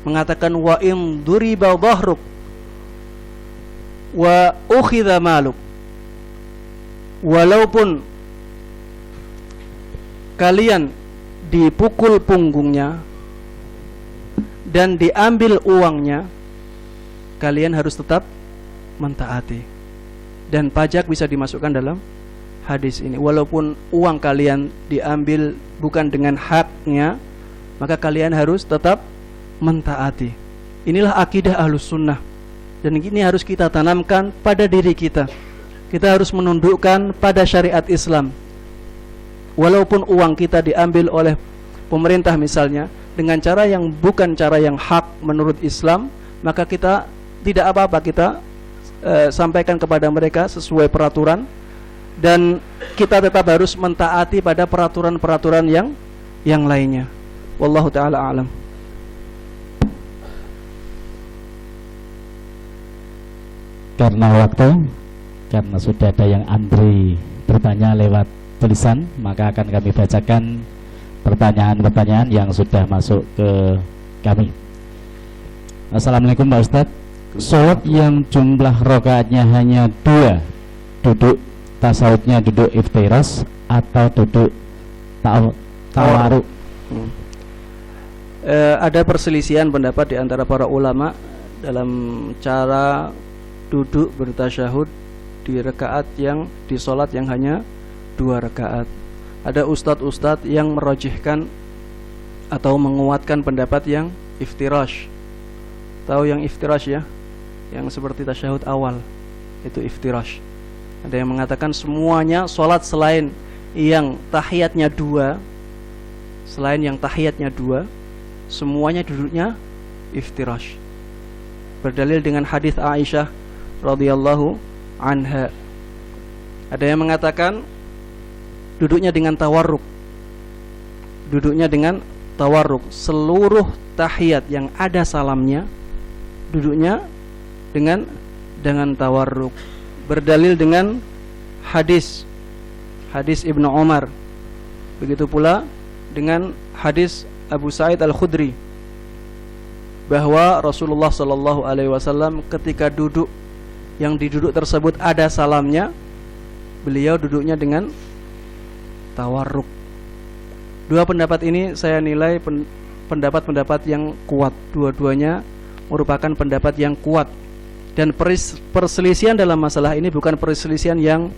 mengatakan, wa in duriba dhahruk wa ukhidha maluk. Walaupun kalian dipukul punggungnya dan diambil uangnya, kalian harus tetap mentaati. Dan pajak bisa dimasukkan dalam hadis ini. Walaupun uang kalian diambil bukan dengan haknya, maka kalian harus tetap mentaati. Inilah akidah Ahlus Sunnah. Dan ini harus kita tanamkan pada diri kita. Kita harus menundukkan pada syariat Islam. Walaupun uang kita diambil oleh pemerintah misalnya, dengan cara yang bukan cara yang hak menurut Islam, maka kita tidak apa-apa, kita sampaikan kepada mereka sesuai peraturan, dan kita tetap harus mentaati pada peraturan-peraturan yang lainnya. Wallahu ta'ala a'lam. Karena waktu, karena sudah ada yang antri bertanya lewat tulisan, maka akan kami bacakan pertanyaan-pertanyaan yang sudah masuk ke kami. Assalamualaikum Pak Ustadz. Sholat yang jumlah rakaatnya hanya 2, duduk tasawufnya duduk iftirash atau duduk tawaruk? Ada perselisihan pendapat di antara para ulama dalam cara duduk bertasyahud di rakaat yang di sholat yang hanya 2 rakaat. Ada ustadz-ustadz yang merojihkan atau menguatkan pendapat yang iftirash. Tahu yang iftirash ya? Yang seperti tasyahud awal, itu iftirash. Ada yang mengatakan semuanya sholat selain yang tahiyatnya 2, semuanya duduknya iftirash. Berdalil dengan hadis Aisyah radhiyallahu anha. Ada yang mengatakan duduknya dengan tawarruk. Seluruh tahiyat yang ada salamnya duduknya dengan tawarruk. Berdalil dengan hadis Ibnu Umar. Begitu pula dengan hadis Abu Sa'id Al-Khudri bahwa Rasulullah sallallahu alaihi wasallam ketika duduk yang diduduk tersebut ada salamnya, beliau duduknya dengan tawarruk. Dua pendapat ini saya nilai pendapat-pendapat yang kuat. Dua-duanya merupakan pendapat yang kuat. Dan perselisihan dalam masalah ini bukan perselisihan yang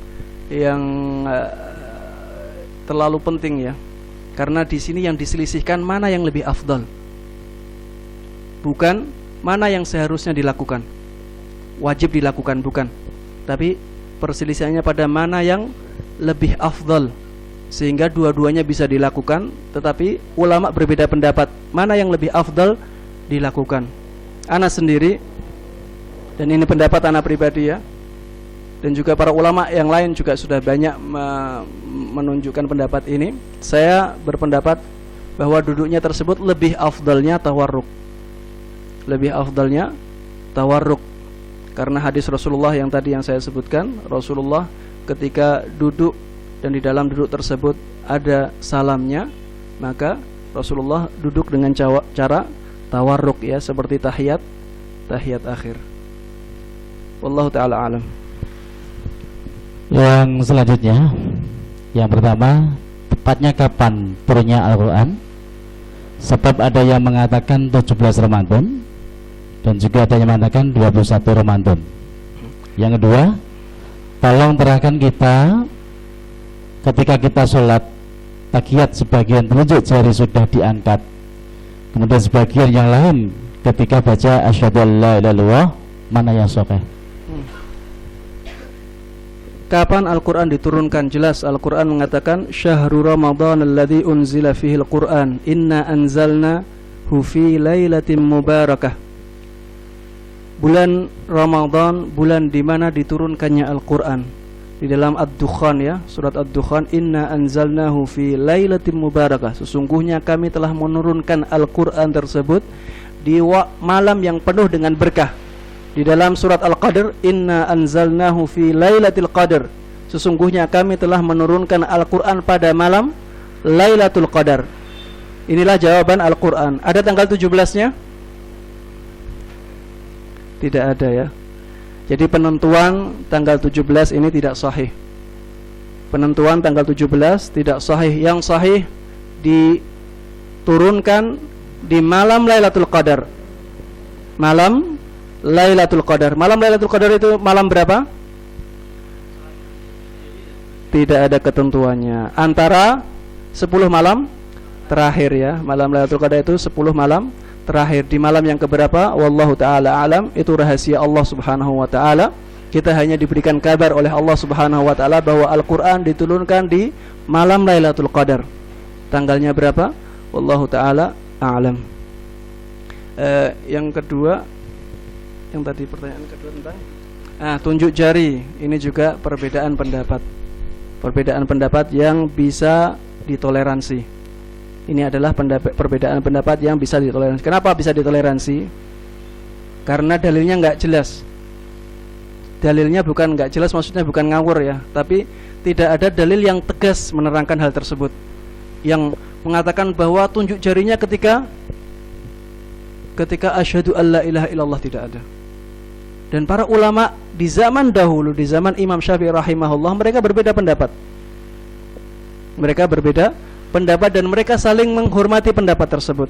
terlalu penting ya. Karena di sini yang diselisihkan mana yang lebih afdal, bukan mana yang seharusnya dilakukan, wajib dilakukan, bukan. Tapi perselisihannya pada mana yang lebih afdal, sehingga dua-duanya bisa dilakukan. Tetapi ulama berbeda pendapat mana yang lebih afdal dilakukan. Ana sendiri, dan ini pendapat ana pribadi ya, dan juga para ulama yang lain juga sudah banyak menunjukkan pendapat ini. Saya berpendapat bahwa duduknya tersebut lebih afdalnya tawarruk. Karena hadis Rasulullah yang tadi yang saya sebutkan, Rasulullah ketika duduk dan di dalam duduk tersebut ada salamnya, maka Rasulullah duduk dengan cara tawarruk ya, seperti tahiyat akhir. Wallahu ta'ala alam. Yang selanjutnya, yang pertama, tepatnya kapan turunnya Al-Quran? Sebab ada yang mengatakan 17 Ramadan, dan juga ada yang mengatakan 21 Ramadan. Yang kedua, tolong terangkan kita ketika kita sholat tahiyat sebagian telunjuk jari sudah diangkat, kemudian sebagian yang lain ketika baca asyhadu alla ilaha illallah, mana yang sahih? Kapan Al-Quran diturunkan? Jelas Al-Quran mengatakan Syahrul Ramadan alladzi unzila fihil Quran inna anzalnahu fi lailatin mubarakah. Bulan Ramadan, bulan di mana diturunkannya Al-Quran. Di dalam Ad-Dukhan ya, surat Ad-Dukhan, inna anzalnahu fi lailatin mubarakah. Sesungguhnya kami telah menurunkan Al-Quran tersebut di malam yang penuh dengan berkah. Di dalam surat Al-Qadr, inna anzalnahu fi lailatul qadr. Sesungguhnya kami telah menurunkan Al-Quran pada malam Lailatul Qadar. Inilah jawaban Al-Quran. Ada tanggal 17-nya? Tidak ada ya. Jadi penentuan tanggal 17 ini tidak sahih. Penentuan tanggal 17 tidak sahih. Yang sahih diturunkan di malam Lailatul Qadar. Malam Lailatul Qadar. Malam Lailatul Qadar itu malam berapa? Tidak ada ketentuannya. Antara 10 malam terakhir ya. Malam Lailatul Qadar itu 10 malam terakhir. Di malam yang keberapa? Wallahu ta'ala alam. Itu rahasia Allah subhanahu wa ta'ala. Kita hanya diberikan kabar oleh Allah subhanahu wa ta'ala bahwa Al-Quran diturunkan di malam Lailatul Qadar. Tanggalnya berapa? Wallahu ta'ala alam. Yang kedua, yang tadi pertanyaan kedua tentang tunjuk jari. Ini juga perbedaan pendapat. Perbedaan pendapat yang bisa ditoleransi. Ini adalah perbedaan pendapat yang bisa ditoleransi. Kenapa bisa ditoleransi? Karena dalilnya nggak jelas. Dalilnya bukan nggak jelas, maksudnya bukan ngawur ya, tapi tidak ada dalil yang tegas menerangkan hal tersebut, yang mengatakan bahwa tunjuk jarinya ketika ketika asyhadu alla ilaha illallah tidak ada. Dan para ulama di zaman dahulu, di zaman Imam Syafi'i rahimahullah, mereka berbeda pendapat. Mereka berbeda pendapat dan mereka saling menghormati pendapat tersebut.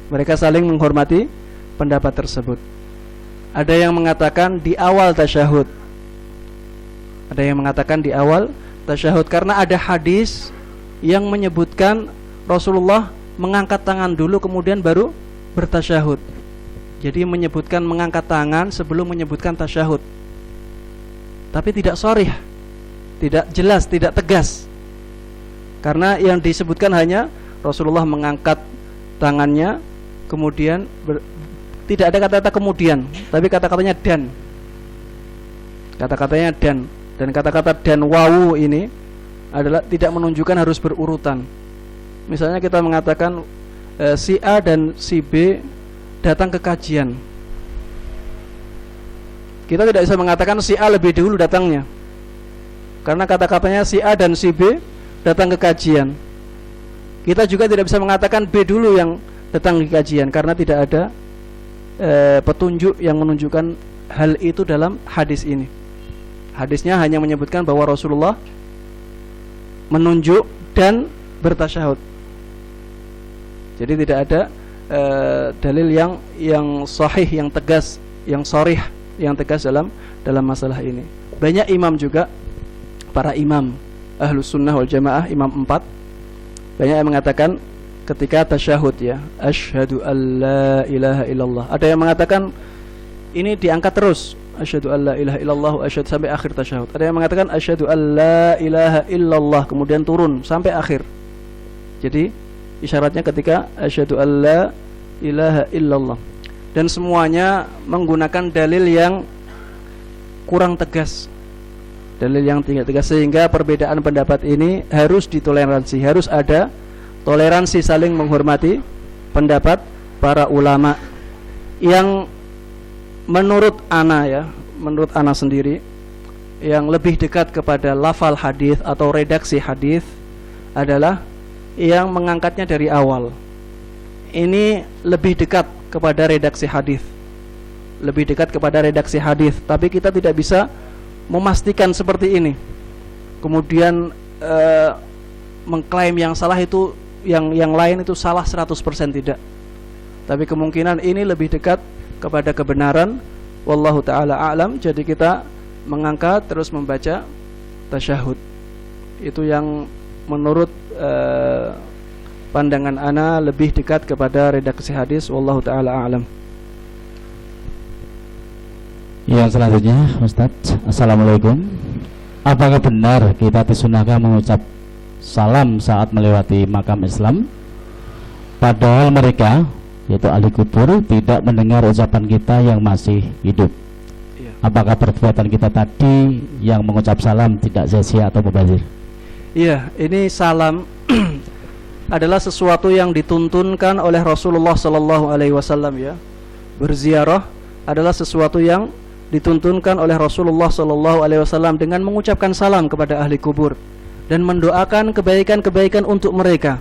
Mereka saling menghormati pendapat tersebut. Ada yang mengatakan di awal tasyahud. Ada yang mengatakan di awal tasyahud karena ada hadis yang menyebutkan Rasulullah mengangkat tangan dulu kemudian baru bertasyahud. Jadi menyebutkan mengangkat tangan sebelum menyebutkan tasyahud. Tapi tidak sharih, tidak jelas, tidak tegas. Karena yang disebutkan hanya Rasulullah mengangkat tangannya kemudian tidak ada kata-kata kemudian, tapi kata-katanya dan. Kata-katanya dan kata-kata dan wawu ini adalah tidak menunjukkan harus berurutan. Misalnya kita mengatakan si A dan si B datang ke kajian. Kita tidak bisa mengatakan si A lebih dulu datangnya, karena kata-katanya si A dan si B datang ke kajian. Kita juga tidak bisa mengatakan B dulu yang datang ke kajian, karena tidak ada petunjuk yang menunjukkan hal itu dalam hadis ini. Hadisnya hanya menyebutkan bahwa Rasulullah menunjuk dan bertasyahud. Jadi tidak ada dalil yang sahih, yang tegas, yang sharih, yang tegas dalam masalah ini. Banyak imam juga, para imam Ahlus Sunnah wal Jamaah, imam 4, banyak yang mengatakan ketika tasyahud ya, asyhadu alla ilaha illallah. Ada yang mengatakan ini diangkat terus, asyhadu alla ilaha illallah, asyhadu sampai akhir tasyahud. Ada yang mengatakan asyhadu alla ilaha illallah kemudian turun sampai akhir. Jadi isyaratnya ketika asyhadu alla ilaha illallah. Dan semuanya menggunakan dalil yang kurang tegas, dalil yang tidak tegas, sehingga perbedaan pendapat ini harus ditoleransi, harus ada toleransi, saling menghormati pendapat para ulama. Yang menurut ana sendiri yang lebih dekat kepada lafal hadis atau redaksi hadis adalah yang mengangkatnya dari awal. Ini lebih dekat kepada redaksi hadis, lebih dekat kepada redaksi hadis. Tapi kita tidak bisa memastikan seperti ini, kemudian mengklaim yang salah itu yang lain itu salah 100%, tidak. Tapi kemungkinan ini lebih dekat kepada kebenaran, wallahu taala a'lam. Jadi kita mengangkat terus membaca tasyahud. Itu yang menurut pandangan ana lebih dekat kepada redaksi hadis, wallahu taala a'lam. Yang selanjutnya, Ustadz, assalamualaikum. Apakah benar kita disunahkan mengucap salam saat melewati makam Islam, padahal mereka, yaitu ahli kubur, tidak mendengar ucapan kita yang masih hidup? Iya. Apakah perbuatan kita tadi yang mengucap salam tidak sia-sia atau mubazir? Iya, ini salam adalah sesuatu yang dituntunkan oleh Rasulullah sallallahu alaihi wasallam ya. Berziarah adalah sesuatu yang dituntunkan oleh Rasulullah sallallahu alaihi wasallam dengan mengucapkan salam kepada ahli kubur dan mendoakan kebaikan-kebaikan untuk mereka,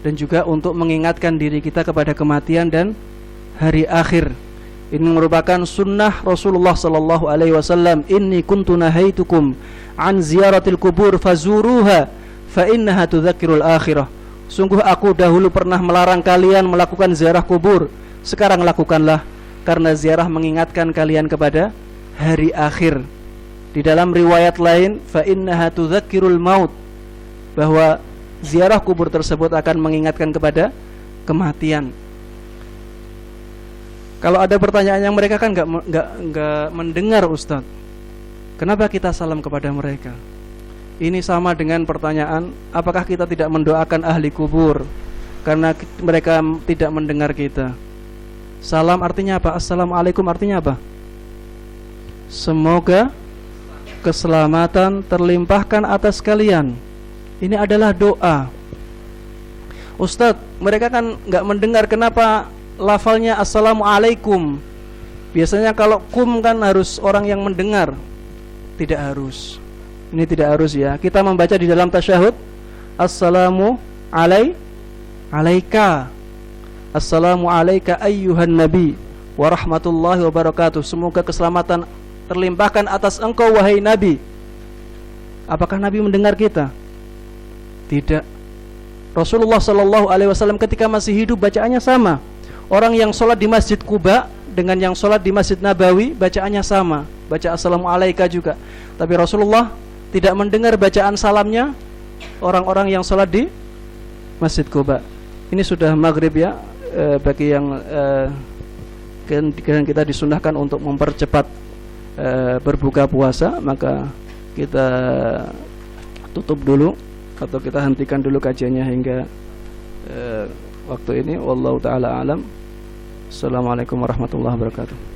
dan juga untuk mengingatkan diri kita kepada kematian dan hari akhir. Ini merupakan sunnah Rasulullah sallallahu alaihi wasallam. Inni kuntu nahaitukum an ziyaratil kubur fazuruha fa innaha tudzakirul akhirah. Sungguh aku dahulu pernah melarang kalian melakukan ziarah kubur, sekarang lakukanlah, karena ziarah mengingatkan kalian kepada hari akhir. Di dalam riwayat lain, fa innaha tudzakirul maut, bahwa ziarah kubur tersebut akan mengingatkan kepada kematian. Kalau ada pertanyaan yang mereka kan enggak mendengar, Ustaz, kenapa kita salam kepada mereka? Ini sama dengan pertanyaan, apakah kita tidak mendoakan ahli kubur karena mereka tidak mendengar kita? Salam artinya apa? Assalamualaikum artinya apa? Semoga keselamatan terlimpahkan atas kalian. Ini adalah doa. Ustadz, mereka kan nggak mendengar, kenapa lafalnya assalamualaikum? Biasanya kalau kum kan harus orang yang mendengar. Tidak harus. Ini tidak harus ya. Kita membaca di dalam tasyahud, assalamu alaika. Assalamu alayka ayyuhan nabi wa rahmatullahi wa barakatuh. Semoga keselamatan terlimpahkan atas engkau wahai nabi. Apakah Nabi mendengar kita? Tidak. Rasulullah sallallahu alaihi wasallam ketika masih hidup bacaannya sama. Orang yang sholat di Masjid Quba dengan yang sholat di Masjid Nabawi bacaannya sama, baca assalamu alayka juga. Tapi Rasulullah tidak mendengar bacaan salamnya orang-orang yang sholat di Masjid Quba. Ini sudah maghrib ya. Bagi yang kita disunahkan untuk mempercepat berbuka puasa, maka kita tutup dulu atau kita hentikan dulu kajiannya hingga waktu ini. Wallahu ta'ala alam. Assalamualaikum warahmatullahi wabarakatuh.